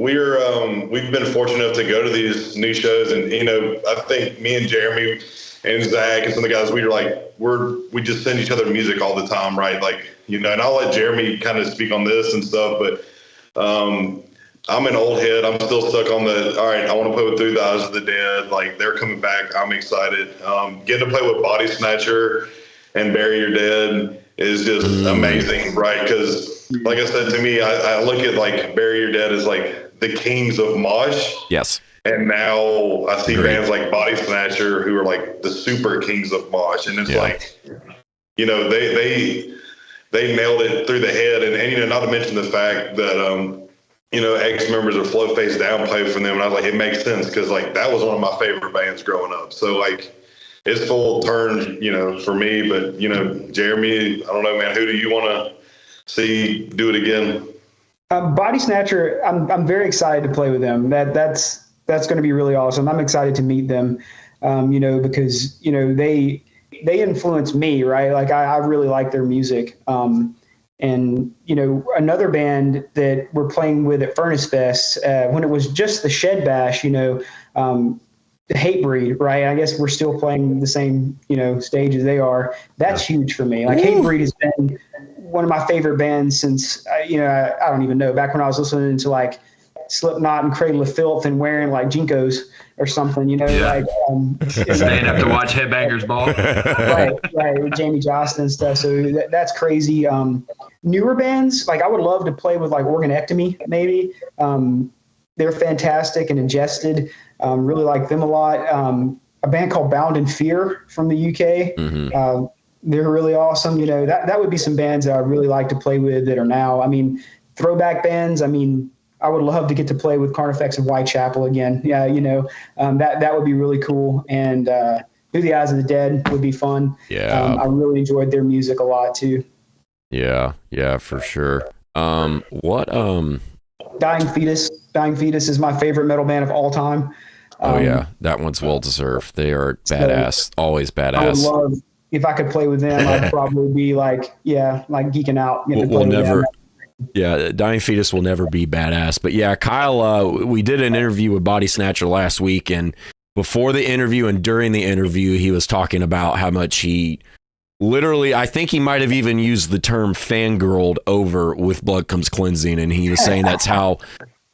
we've been fortunate enough to go to these new shows, and I think me and Jeremy and Zach and some of the guys, we just send each other music all the time, right? And I'll let Jeremy kind of speak on this and stuff, but I'm an old head. I'm still stuck on the, all right, I want to play with Through the Eyes of the Dead. Like, they're coming back. I'm excited. Getting to play with Body Snatcher and Bury Your Dead is just amazing, right? Because, like I said, to me, I look at, like, Bury Your Dead as, like, the kings of mosh. Yes. And now I see bands like Body Snatcher who are, like, the super kings of mosh. And it's like, you know, they nailed it through the head. And, you know, not to mention the fact that, you know, ex-members of Flow Face Down played for them, and I was like, it makes sense because, like, that was one of my favorite bands growing up. So, like, it's full turn, you know, for me. But, you know, Jeremy, I don't know, man, who do you want to see do it again? Body Snatcher, I'm very excited to play with them. That's going to be really awesome. I'm excited to meet them, you know, because, you know, they influence me, right? Like, I really like their music. And, you know, another band that we're playing with at Furnace Fest, when it was just the Shed Bash, you know, Hatebreed, right? I guess we're still playing the same, you know, stage as they are. That's huge for me. Like, Hatebreed has been one of my favorite bands since, you know, I don't even know, back when I was listening to, like, Slipknot and Cradle of Filth and wearing, like, Jinkos or something, you know, like staying up to watch Headbangers Ball. right, with Jamie Johnston and stuff. So that's crazy. Newer bands, like, I would love to play with, like, Organectomy, maybe. They're fantastic and Ingested. Really like them a lot. A band called Bound in Fear from the UK. They're really awesome. You know, that would be some bands that I really like to play with that are now. I mean, throwback bands. I mean, I would love to get to play with Carnifex of Whitechapel again. Yeah, you know, that would be really cool. And Through the Eyes of the Dead would be fun. Yeah. I really enjoyed their music a lot too. Yeah, for sure. Dying Fetus. Dying Fetus is my favorite metal band of all time. That one's well deserved. They are badass, always badass. I would love, if I could play with them, I'd probably be like geeking out. We'll never. Yeah, Dying Fetus will never be badass. But yeah, Kyle, we did an interview with Body Snatcher last week, and before the interview and during the interview, he was talking about how much he literally, I think he might have even used the term fangirled over with Blood Comes Cleansing, and he was saying that's how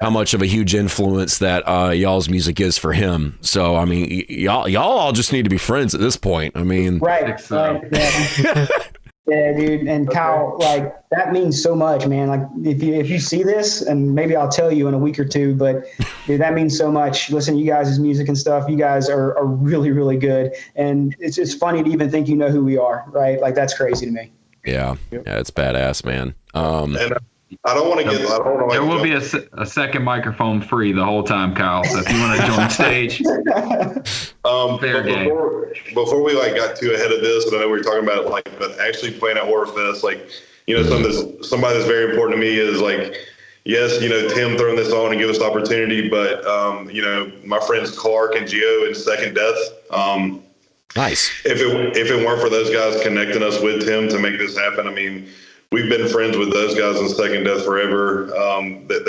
much of a huge influence that y'all's music is for him. So, I mean, y'all all just need to be friends at this point. I mean, right. Yeah, dude. And Kyle, like, that means so much, man. Like, if you see this, and maybe I'll tell you in a week or two, but dude, that means so much. Listen to you guys' music and stuff. You guys are really, really good. And it's funny to even think you know who we are, right? Like, that's crazy to me. Yeah, it's badass, man. And I don't want to get. There will be a second microphone free the whole time, Kyle. So if you want to join stage, fair game. Before we got too ahead of this, and I know we were talking about but actually playing at Horror Fest, you know, somebody that's very important to me is yes, you know, Tim throwing this on and give us the opportunity, but you know, my friends Clark and Gio in Second Death. Nice. If it weren't for those guys connecting us with Tim to make this happen, I mean, we've been friends with those guys in Second Death forever. That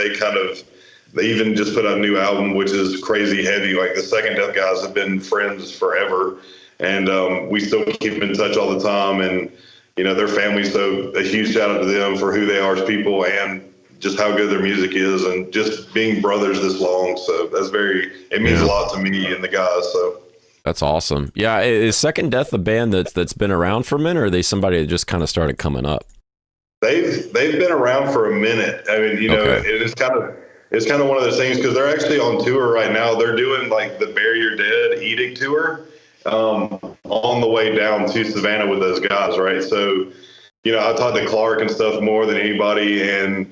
they even just put out a new album, which is crazy heavy. Like, the Second Death guys have been friends forever, and we still keep in touch all the time. And you know, their family. So a huge shout out to them for who they are as people and just how good their music is, and just being brothers this long. So it means a lot to me and the guys. So. That's awesome. Yeah, is Second Death a band that's been around for a minute, or are they somebody that just kind of started coming up? They've been around for a minute. I mean, you know, it's kind of one of those things because they're actually on tour right now. They're doing the Bury Your Dead Edict tour on the way down to Savannah with those guys, right? So, you know, I talked to Clark and stuff more than anybody, and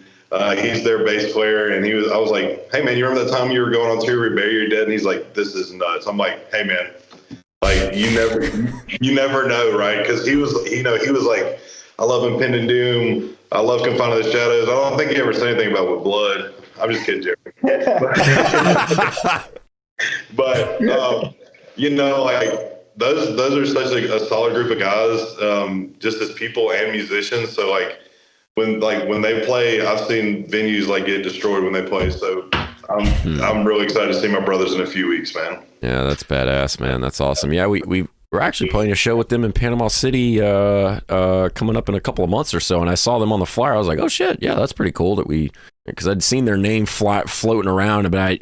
he's their bass player, and I was like, hey man, you remember that time you were going on tour with Bury Your Dead? And he's like, this is nuts. I'm like, hey man, you never know, right? Because he was like, I love Impending Doom. I love Confined to the Shadows. I don't think he ever said anything about With Blood. I'm just kidding, Jerry. But you know, those are such a solid group of guys, just as people and musicians. So when they play, I've seen venues get destroyed when they play. So I'm really excited to see my brothers in a few weeks, man. Yeah, that's badass, man. That's awesome. Yeah, we're actually playing a show with them in Panama City coming up in a couple of months or so, and I saw them on the flyer. I was like, oh shit, yeah, that's pretty cool that we because I'd seen their name floating around, but I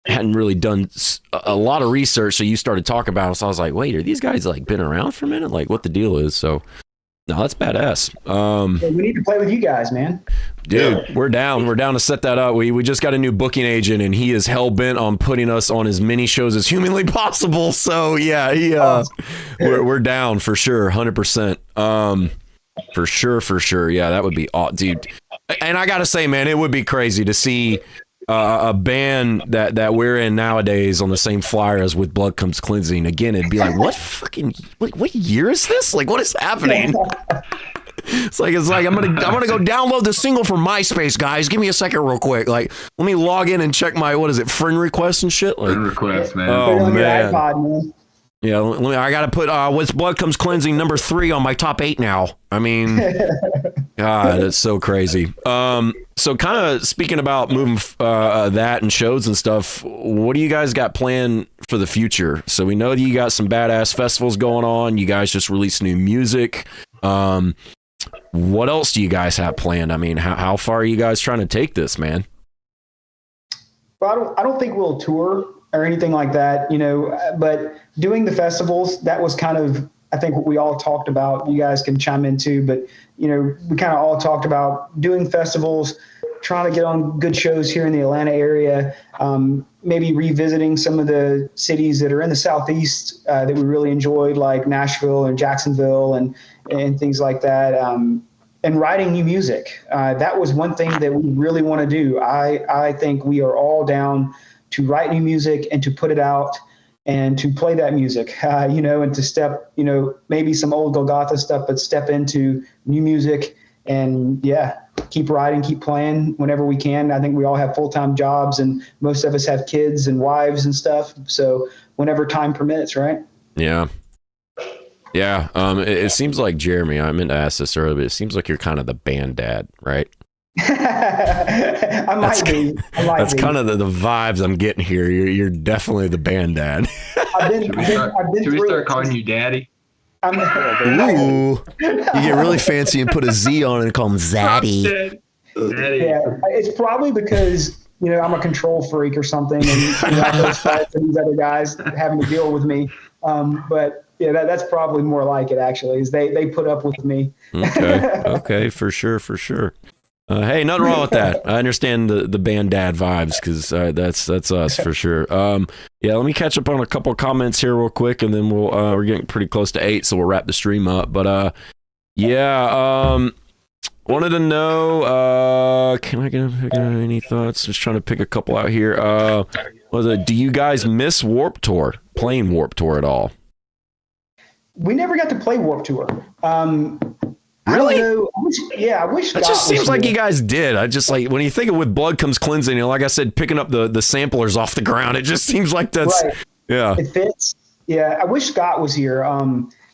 hadn't really done a lot of research. So you started talking about it, so I was like, wait, are these guys like been around for a minute? Like, what the deal is? So, no, that's badass. Yeah, we need to play with you guys, man. Dude, we're down. We're down to set that up. We just got a new booking agent, and he is hell bent on putting us on as many shows as humanly possible. So yeah, we're down for sure, 100%. For sure. Yeah, that would be dude. And I gotta say, man, it would be crazy to see a band that we're in nowadays on the same flyer as With Blood Comes Cleansing. Again, it'd be like, what year is this? Like, what is happening? It's like I'm gonna go download the single from MySpace, guys. Give me a second, real quick. Like, let me log in and check my friend requests and shit. Like, Friend request, man. Oh man. iPod, man. Yeah, I gotta put With Blood Comes Cleansing number 3 on my top 8 now. I mean, God, it's so crazy. So kind of speaking about moving that and shows and stuff, what do you guys got planned for the future? So we know that you got some badass festivals going on. You guys just released new music. What else do you guys have planned? I mean, how far are you guys trying to take this, man? Well, I don't think we'll tour or anything like that, but doing the festivals, that was kind of, I think, what we all talked about. You guys can chime in too, but we kind of all talked about doing festivals, trying to get on good shows here in the Atlanta area, maybe revisiting some of the cities that are in the Southeast that we really enjoyed, like Nashville and Jacksonville and things like that, and writing new music. That was one thing that we really want to do. I think we are all down to write new music and to put it out and to play that music, and to step, maybe some old Golgotha stuff, but step into new music and keep writing, keep playing whenever we can. I think we all have full-time jobs and most of us have kids and wives and stuff. So whenever time permits, right? Yeah. Yeah. It seems like, Jeremy, I meant to ask this earlier, but it seems like you're kind of the band dad, right? I might be. That's kind of the vibes I'm getting here. You're definitely the band dad. Should we start calling you daddy? Ooh, you get really fancy and put a Z on it and call him Zaddy. Daddy. Yeah, it's probably because I'm a control freak or something, and I know Spike and these other guys having to deal with me. But yeah, that's probably more like it. Actually, is they put up with me. Okay, for sure. Hey, nothing wrong with that. I understand the band dad vibes, because that's us for sure. Let me catch up on a couple of comments here real quick, and then we're getting pretty close to 8, so we'll wrap the stream up. But wanted to know, can I get any thoughts? Just trying to pick a couple out here. Do you guys miss Warped Tour? Playing Warped Tour at all? We never got to play Warped Tour. Really? I wish. It just seems like you guys did. I just like, when you think of With Blood Comes Cleansing, like I said, picking up the samplers off the ground. It just seems like that's right. Yeah. It fits. Yeah, I wish Scott was here.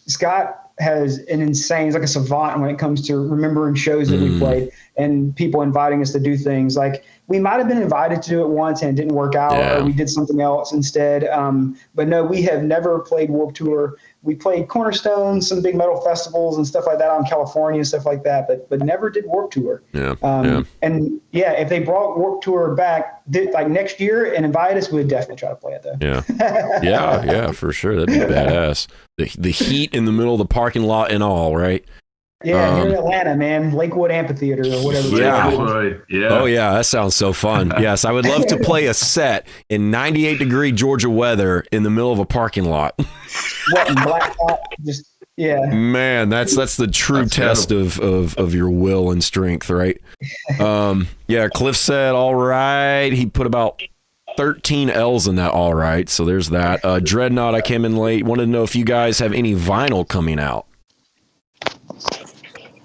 Scott has an insane, he's like a savant when it comes to remembering shows that we played and people inviting us to do things. Like, we might have been invited to do it once and it didn't work out, or we did something else instead. But no, we have never played Warped Tour. We played Cornerstone, some big metal festivals and stuff like that out in California and stuff like that, but never did Warped Tour. And if they brought Warped Tour back like next year and invited us, we would definitely try to play it though. Yeah, for sure. That'd be badass. The heat in the middle of the parking lot and all, right? Yeah, here in Atlanta, man, Lakewood Amphitheater or whatever. Yeah. Oh yeah, that sounds so fun. Yes, I would love to play a set in 98-degree Georgia weather in the middle of a parking lot. What, in black top? Just Man, that's the true test of your will and strength, right? Cliff said all right. He put about 13 L's in that all right. So there's that. Dreadnought, I came in late. Wanted to know if you guys have any vinyl coming out.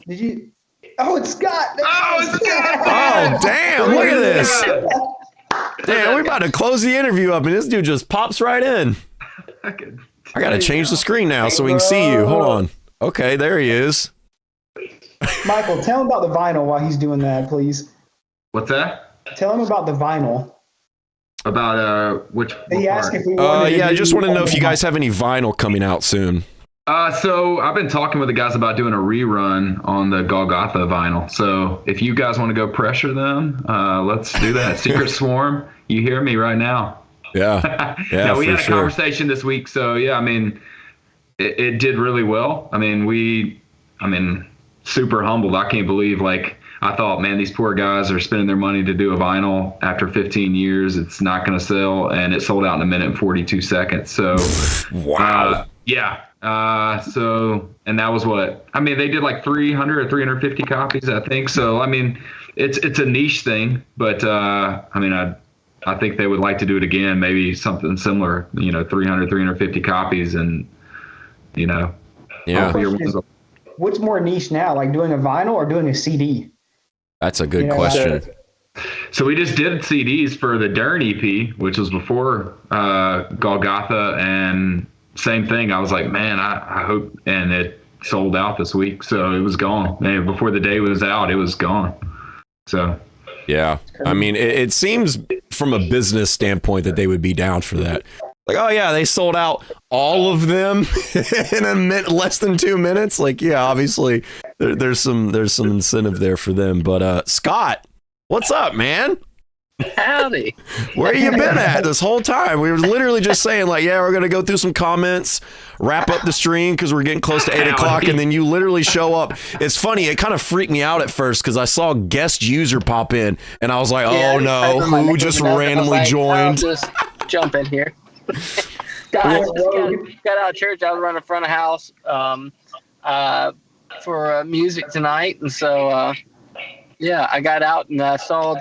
Did you? Oh, it's Scott. Oh, damn. Look at this. Damn, we're about to close the interview up, and this dude just pops right in. I got to change the screen now so we can see you. Hold on. Okay, there he is. Michael, tell him about the vinyl while he's doing that, please. What's that? Tell him about the vinyl. About which? He asked if we wanted I just want to know if you guys have any vinyl coming out soon. So I've been talking with the guys about doing a rerun on the Golgotha vinyl. So if you guys want to go pressure them, let's do that. Secret Swarm, you hear me right now. Yeah. Yeah. No, we for had a sure. conversation this week. So yeah, I mean, it did really well. I mean, super humbled. I can't believe, like, I thought, man, these poor guys are spending their money to do a vinyl after 15 years. It's not going to sell. And it sold out in 1:42. So, Wow. yeah. So, and that was they did like 300 or 350 copies, I think. So, I mean, it's a niche thing, but, I think they would like to do it again, maybe something similar, 300, 350 copies. And, Yeah. hopefully your ones will- What's more niche now, like doing a vinyl or doing a CD? That's a good You know, question. So we just did CDs for the Dern EP, which was before Golgotha, and same thing. I was like, man, I hope, and it sold out this week, so it was gone. Man, before the day was out, it was gone. So Yeah. I mean, it seems from a business standpoint that they would be down for that. Like, oh yeah, they sold out all of them in less than 2 minutes. Like, yeah, obviously there's some incentive there for them. But Scott, what's up, man? Howdy. Where you been at this whole time? We were literally just saying, like, yeah, we're gonna go through some comments, wrap up the stream because we're getting close to 8:00, and then you literally show up. It's funny. It kind of freaked me out at first because I saw guest user pop in, and I was like, Yeah, oh no, I remember who just looking up and I was randomly like, joined? I'll just jump in here. Guys, got out of church. I was running front of house for music tonight, and so yeah, I got out and I saw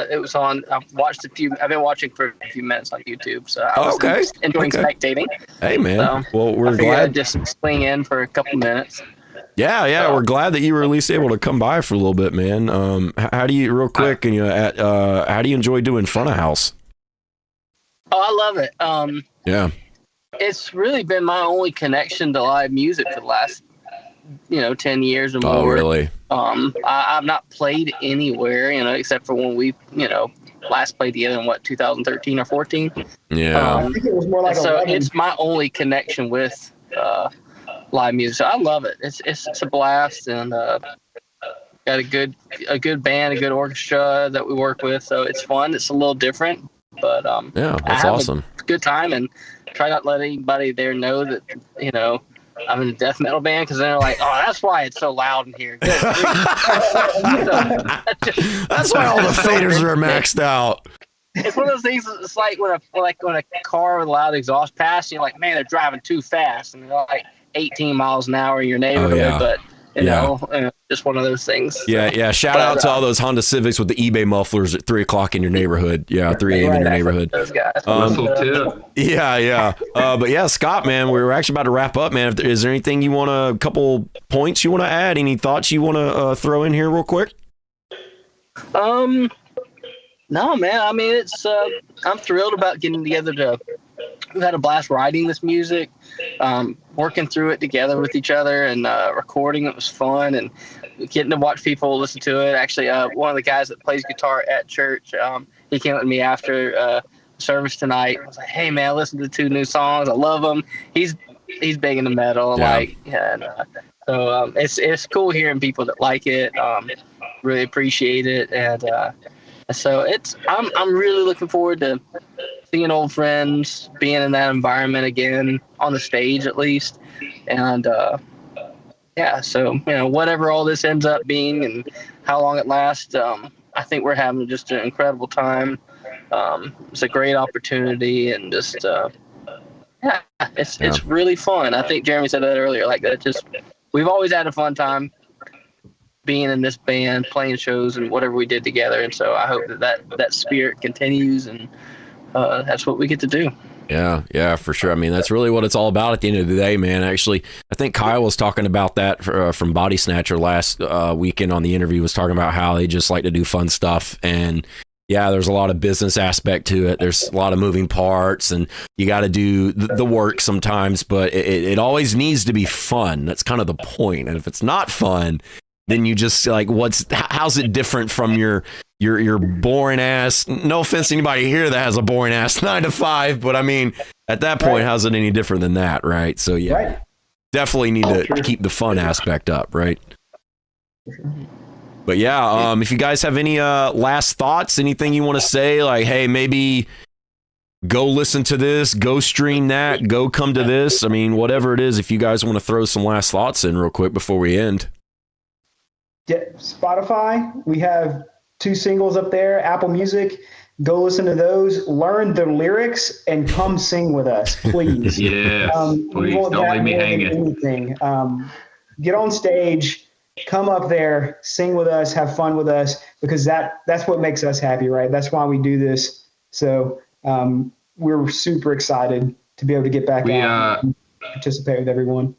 it was on. I've been watching for a few minutes on YouTube, so I was enjoying spectating. Hey man, So, well, we're I figured glad. I'd just swing in for a couple minutes. Yeah, we're glad that you were at least able to come by for a little bit, man. How do you, real quick, and how do you enjoy doing front of house? Oh, I love it. Yeah. It's really been my only connection to live music for the last 10 years or more. Oh, really? I've not played anywhere, except for when we, last played together in 2013 or 14. Yeah. I think it was more like So 11. it's my only connection with live music. So I love it. It's a blast, and got a good band, a good orchestra that we work with. So it's fun. It's a little different, but Yeah, I that's have awesome. a good time, and try not to let anybody there know that I'm in a death metal band, because they're like, oh, that's why it's so loud in here. Good grief. That's why all the faders are maxed out. It's one of those things. It's like when a car with a loud exhaust passes, you're like, man, they're driving too fast, and they're like 18 miles an hour in your neighborhood. yeah. But just one of those things. Yeah. Shout out to all those Honda Civics with the eBay mufflers at 3:00 in your neighborhood. Yeah, 3 a.m. in your neighborhood. Those guys. Whistle tip. Yeah. But yeah, Scott, man, we were actually about to wrap up, man. Is there anything you want a couple points you want to add? Any thoughts you want to throw in here real quick? No, man. I mean, it's I'm thrilled about getting together we've had a blast writing this music, working through it together with each other, and recording it was fun, and getting to watch people listen to it. Actually, one of the guys that plays guitar at church, he came up to me after service tonight. I was like, hey man, I listened to 2 new songs. I love them. He's big into metal. So it's cool hearing people that like it, really appreciate it. And so I'm really looking forward to seeing old friends, being in that environment again, on the stage at least. And so whatever all this ends up being and how long it lasts, I think we're having just an incredible time. It's a great opportunity, and just it's really fun. I think Jeremy said that earlier, like that. Just we've always had a fun time being in this band, playing shows, and whatever we did together. And so I hope that spirit continues, and that's what we get to do. Yeah, for sure. I mean, that's really what it's all about at the end of the day, man. Actually, I think Kyle was talking about that from Body Snatcher last weekend on the interview, was talking about how they just like to do fun stuff. And yeah, there's a lot of business aspect to it. There's a lot of moving parts, and you got to do the work sometimes, but it always needs to be fun. That's kind of the point. And if it's not fun, then you just like, how's it different from your boring ass, no offense to anybody here that has a boring ass 9 to 5, but I mean, at that point, how's it any different than that? Right. So yeah. Right. definitely need to keep the fun aspect up, right? But yeah, if you guys have any last thoughts, anything you want to say, like, hey, maybe go listen to this, go stream that, go come to this. I mean, whatever it is, if you guys want to throw some last thoughts in real quick before we end. Yeah, Spotify, we have 2 singles up there. Apple Music, go listen to those, learn the lyrics, and come sing with us, please. Yes, please don't leave me hanging. Anything. Get on stage, come up there, sing with us, have fun with us, because that's what makes us happy, right? That's why we do this. So we're super excited to be able to get back out and participate with everyone.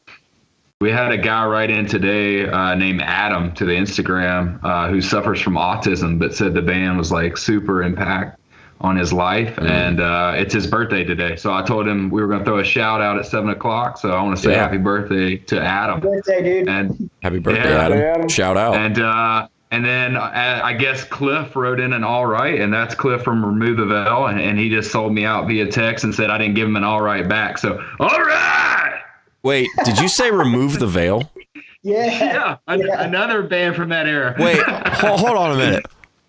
We had a guy write in today named Adam to the Instagram who suffers from autism, but said the band was like super impact on his life. And it's his birthday today. So I told him we were going to throw a shout out at 7:00. So I want to say happy birthday to Adam. Happy birthday, dude. And Happy birthday, Adam. Shout out. And then I guess Cliff wrote in an all right, and that's Cliff from Remove the Veil. And he just sold me out via text and said I didn't give him an all right back. So, all right. Wait, did you say Remove the Veil? Yeah. Another band from that era. Wait, hold on a minute.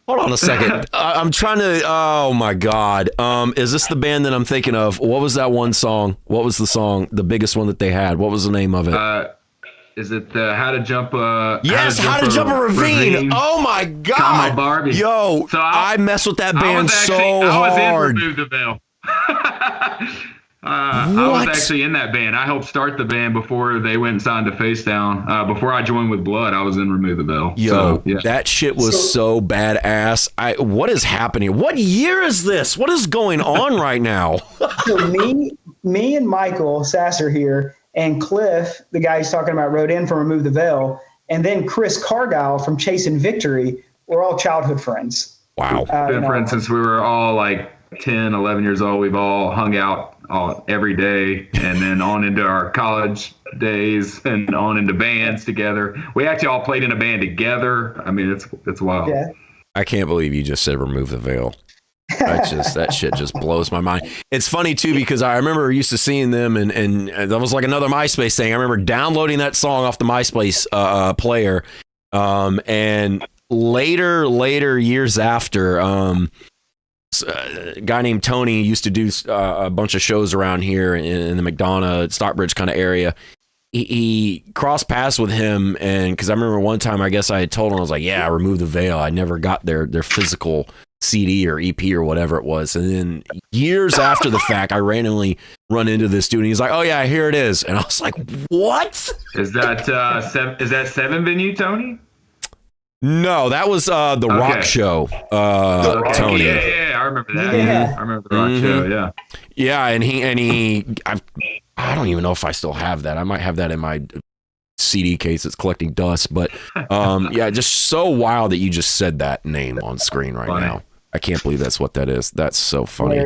Hold on a second. I'm trying to. Oh my God. Is this the band that I'm thinking of? What was that one song? What was the song? The biggest one that they had. What was the name of it? Is it How to Jump? Yes, How to Jump a Ravine. Oh my God. Comma Barbie. Yo, so I mess with that band so hard. I was in Remove the Veil. I was actually in that band. I helped start the band before they went and signed to Face Down. Before I joined with Blood, I was in Remove the Veil. Yo, that shit was so badass. What is happening? What year is this? What is going on right now? So me and Michael Sasser here, and Cliff, the guy he's talking about, wrote in from Remove the Veil, and then Chris Cargile from Chasing Victory. We're all childhood friends. Wow. Been friends since we were all like 10, 11 years old. We've all hung out every day, and then on into our college days and on into bands together. We actually all played in a band together. I mean, it's wild. Yeah. I can't believe you just said Remove the Veil. That shit just blows my mind. It's funny too, because I remember used to seeing them, and that was like another MySpace thing. I remember downloading that song off the MySpace player, and later years after, a guy named Tony used to do a bunch of shows around here in the McDonough, Stockbridge kind of area. He crossed paths with him, and because I remember one time, I guess I had told him, I was like, yeah, Remove the Veil. I never got their physical CD or EP or whatever it was. And then years after the fact, I randomly run into this dude, and he's like, oh yeah, here it is. And I was like, what? Is that 7 Venue, Tony? No, that was the Rock Show, Tony. Yeah, I remember that. Yeah. I remember the Rock Show, yeah. Yeah, and he I don't even know if I still have that. I might have that in my CD case that's collecting dust, but yeah, just so wild that you just said that name on screen right now. I can't believe that's what that is. That's so funny.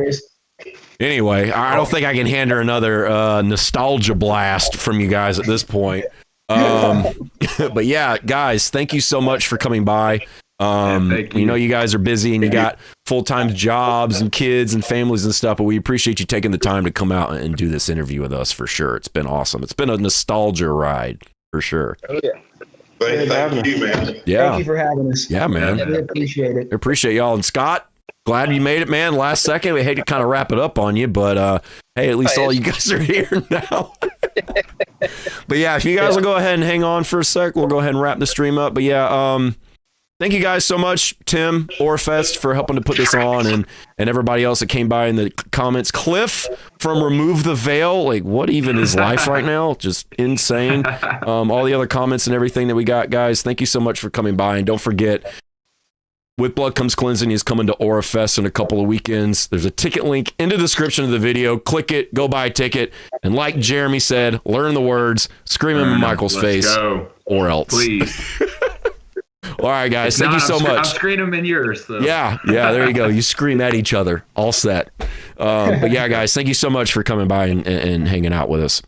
Anyway, I don't think I can handle another nostalgia blast from you guys at this point. But yeah, guys, thank you so much for coming by. We know you guys are busy and you got full-time jobs and kids and families and stuff, but we appreciate you taking the time to come out and do this interview with us for sure. It's been awesome. It's been a nostalgia ride for sure. Thank you, man. Yeah. Thank you for having us. Yeah, man. We appreciate it. I appreciate y'all. And Scott, glad you made it, man. Last second, we hate to kind of wrap it up on you, but hey, at least all you guys are here now. But yeah, if you guys will go ahead and hang on for a sec, we'll go ahead and wrap the stream up. But yeah, thank you guys so much, Tim, Orfest, for helping to put this on, and everybody else that came by in the comments. Cliff from Remove the Veil, like what even is life right now? Just insane. All the other comments and everything that we got, guys. Thank you so much for coming by, and don't forget, With Blood Comes Cleansing is coming to Orfest in a couple of weekends. There's a ticket link in the description of the video. Click it, go buy a ticket, and like Jeremy said, learn the words, scream them in Michael's face, or else. Please. All right, guys. Thank you so much. I'm screaming them in yours. So. Yeah. There you go. You scream at each other. All set. But yeah, guys, thank you so much for coming by and hanging out with us.